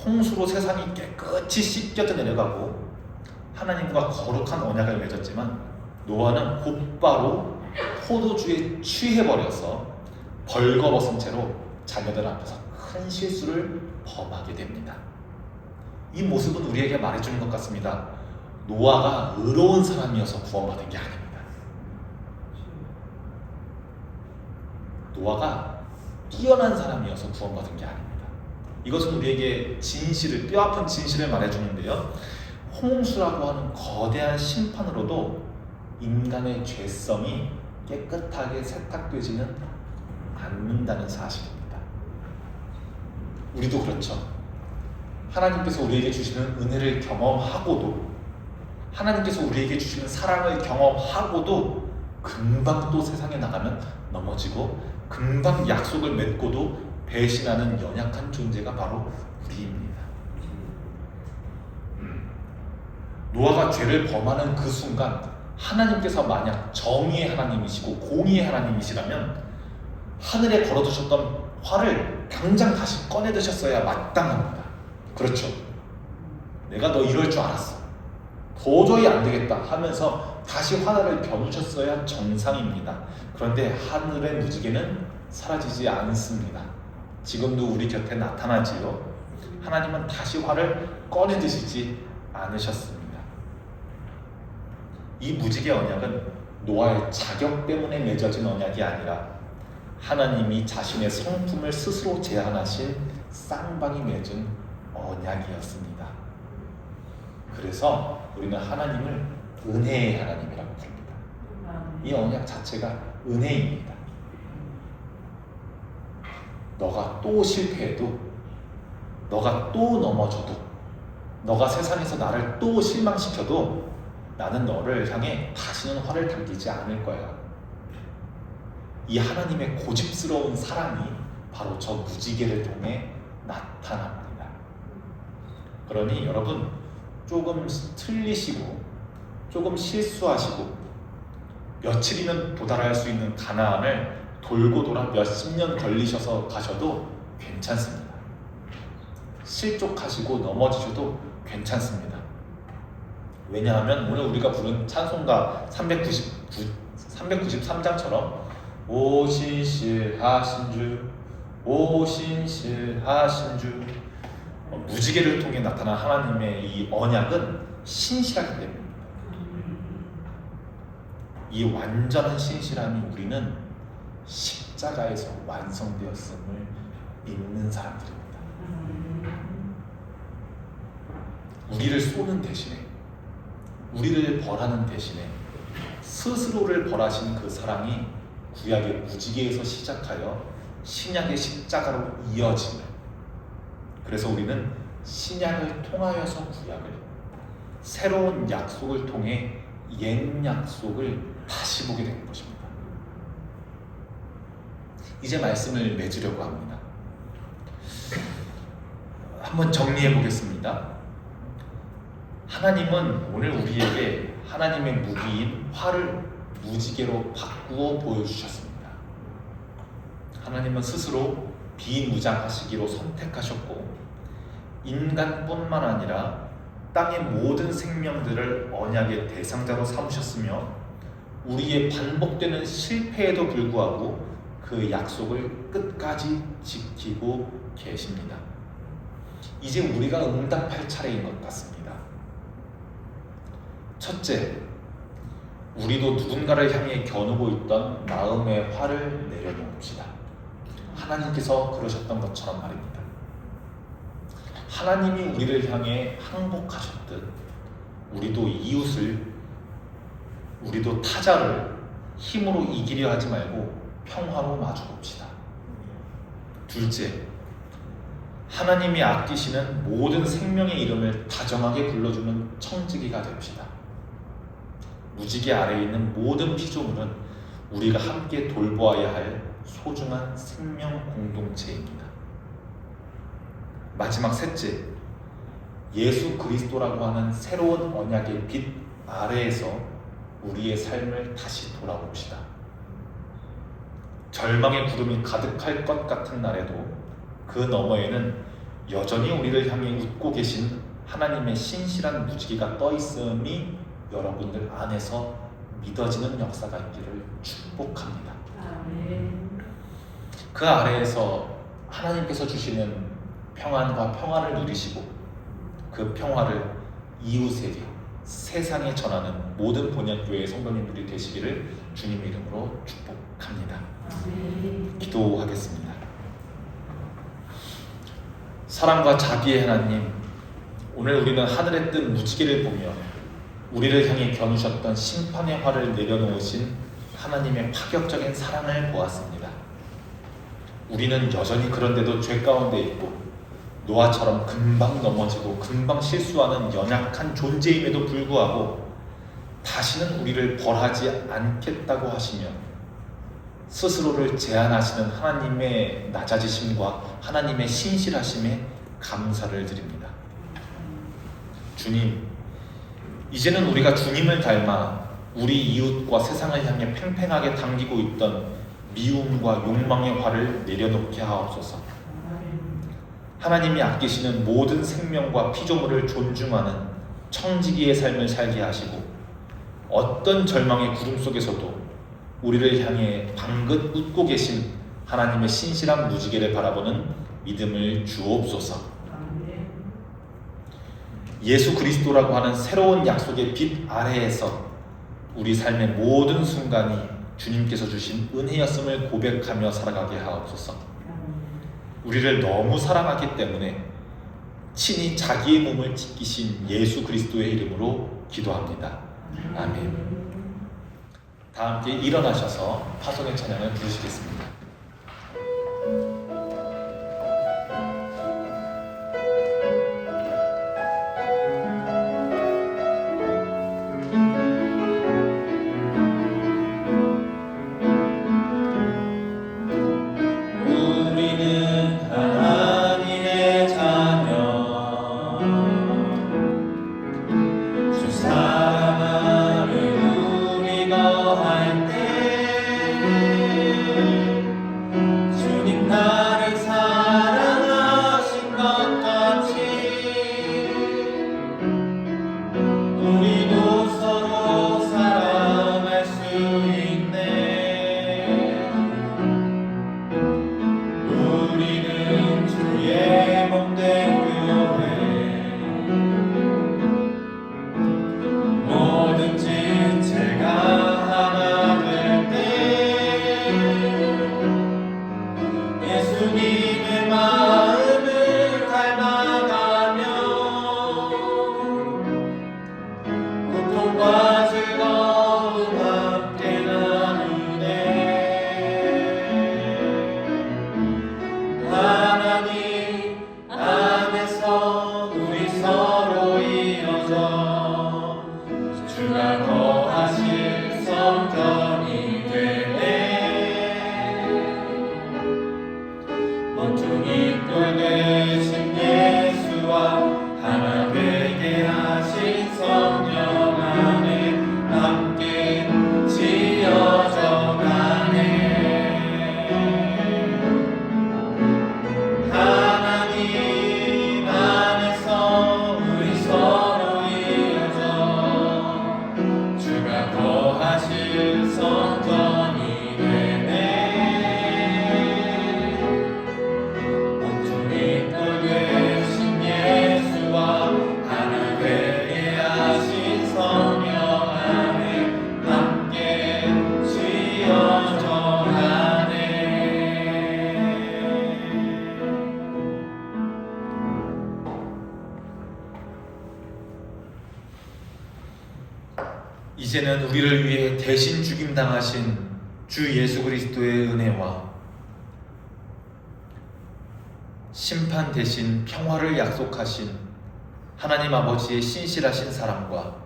홍수로 세상이 깨끗이 씻겨져 내려가고 하나님과 거룩한 언약을 맺었지만 노아는 곧바로 포도주에 취해버려서 벌거벗은 채로 자녀들 앞에서 큰 실수를 범하게 됩니다. 이 모습은 우리에게 말해주는 것 같습니다. 노아가 의로운 사람이어서 구원받은 게 아닙니다. 노아가 뛰어난 사람이어서 구원받은 게 아닙니다. 이것은 우리에게 진실을, 뼈아픈 진실을 말해주는데요. 홍수라고 하는 거대한 심판으로도 인간의 죄성이 깨끗하게 세탁되지는 않는다는 사실입니다. 우리도 그렇죠. 하나님께서 우리에게 주시는 은혜를 경험하고도, 하나님께서 우리에게 주시는 사랑을 경험하고도 금방 또 세상에 나가면 넘어지고 금방 약속을 맺고도 배신하는 연약한 존재가 바로 우리입니다. 노아가 죄를 범하는 그 순간 하나님께서 만약 정의의 하나님이시고 공의의 하나님이시라면 하늘에 걸어두셨던 화를 당장 다시 꺼내 드셨어야 마땅합니다. 그렇죠. 내가 너 이럴 줄 알았어. 도저히 안 되겠다 하면서 다시 화를 겨누셨어야 정상입니다. 그런데 하늘의 무지개는 사라지지 않습니다. 지금도 우리 곁에 나타나지요. 하나님은 다시 화를 꺼내 드시지 않으셨습니다. 이 무지개 언약은 노아의 자격 때문에 맺어진 언약이 아니라 하나님이 자신의 성품을 스스로 제한하신 쌍방이 맺은 언약이었습니다. 그래서 우리는 하나님을 은혜의 하나님이라고 부릅니다. 이 언약 자체가 은혜입니다. 너가 또 실패해도, 너가 또 넘어져도, 너가 세상에서 나를 또 실망시켜도 나는 너를 향해 다시는 화를 당기지 않을 거야. 이 하나님의 고집스러운 사랑이 바로 저 무지개를 통해 나타납니다. 그러니 여러분, 조금 틀리시고 조금 실수하시고 며칠이면 도달할 수 있는 가나안을 돌고 돌아 몇십 년 걸리셔서 가셔도 괜찮습니다. 실족하시고 넘어지셔도 괜찮습니다. 왜냐하면 오늘 우리가 부른 찬송가 393장처럼 오 신실하신 주, 오 신실하신 주, 무지개를 통해 나타난 하나님의 이 언약은 신실하기 때문입니다. 이 완전한 신실함이 우리는 십자가에서 완성되었음을 믿는 사람들입니다. 우리를 쏘는 대신에, 우리를 벌하는 대신에 스스로를 벌하신 그 사랑이 구약의 무지개에서 시작하여 신약의 십자가로 이어짐을, 그래서 우리는 신약을 통하여서 구약을, 새로운 약속을 통해 옛 약속을 다시 보게 되는 것입니다. 이제 말씀을 맺으려고 합니다. 한번 정리해 보겠습니다. 하나님은 오늘 우리에게 하나님의 무기인 화를 무지개로 바꾸어 보여주셨습니다. 하나님은 스스로 비무장하시기로 선택하셨고 인간뿐만 아니라 땅의 모든 생명들을 언약의 대상자로 삼으셨으며 우리의 반복되는 실패에도 불구하고 그 약속을 끝까지 지키고 계십니다. 이제 우리가 응답할 차례인 것 같습니다. 첫째, 우리도 누군가를 향해 겨누고 있던 마음의 화를 내려놓읍시다. 하나님께서 그러셨던 것처럼 말입니다. 하나님이 우리를 향해 항복하셨듯 우리도 이웃을, 우리도 타자를 힘으로 이기려 하지 말고 평화로 마주봅시다. 둘째, 하나님이 아끼시는 모든 생명의 이름을 다정하게 불러주는 청지기가 됩시다. 무지개 아래에 있는 모든 피조물은 우리가 함께 돌보아야 할 소중한 생명 공동체입니다. 마지막 셋째, 예수 그리스도라고 하는 새로운 언약의 빛 아래에서 우리의 삶을 다시 돌아봅시다. 절망의 구름이 가득할 것 같은 날에도 그 너머에는 여전히 우리를 향해 웃고 계신 하나님의 신실한 무지개가 떠 있음이 여러분들 안에서 믿어지는 역사가 있기를 축복합니다. 그 아래에서 하나님께서 주시는 평안과 평화를 누리시고 그 평화를 이웃에게 세상에 전하는 모든 본향교회 성도님들이 되시기를 주님의 이름으로 축복합니다. 기도하겠습니다. 사랑과 자비의 하나님, 오늘 우리는 하늘에 뜬 무지개를 보며 우리를 향해 겨누셨던 심판의 화를 내려놓으신 하나님의 파격적인 사랑을 보았습니다. 우리는 여전히 그런데도 죄 가운데 있고 노아처럼 금방 넘어지고 금방 실수하는 연약한 존재임에도 불구하고 다시는 우리를 벌하지 않겠다고 하시며 스스로를 제한하시는 하나님의 낮아지심과 하나님의 신실하심에 감사를 드립니다. 주님, 이제는 우리가 주님을 닮아 우리 이웃과 세상을 향해 팽팽하게 당기고 있던 미움과 욕망의 화를 내려놓게 하옵소서. 하나님이 아끼시는 모든 생명과 피조물을 존중하는 청지기의 삶을 살게 하시고 어떤 절망의 구름 속에서도 우리를 향해 방긋 웃고 계신 하나님의 신실한 무지개를 바라보는 믿음을 주옵소서. 예수 그리스도라고 하는 새로운 약속의 빛 아래에서 우리 삶의 모든 순간이 주님께서 주신 은혜였음을 고백하며 살아가게 하옵소서. 우리를 너무 사랑하기 때문에 친히 자기의 몸을 지키신 예수 그리스도의 이름으로 기도합니다. 아멘. 다 함께 일어나셔서 파송의 찬양을 부르시겠습니다. 이제는 우리를 위해 대신 죽임당하신 주 예수 그리스도의 은혜와 심판 대신 평화를 약속하신 하나님 아버지의 신실하신 사랑과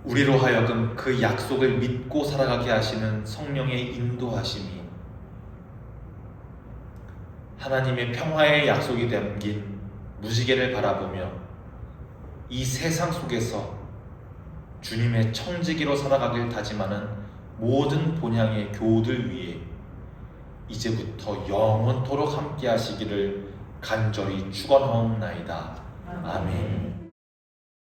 우리로 하여금 그 약속을 믿고 살아가게 하시는 성령의 인도하심이 하나님의 평화의 약속이 담긴 무지개를 바라보며 이 세상 속에서 주님의 청지기로 살아가길 다짐하는 모든 본향의 교우들 위해 이제부터 영원토록 함께 하시기를 간절히 축원하옵나이다. 아멘.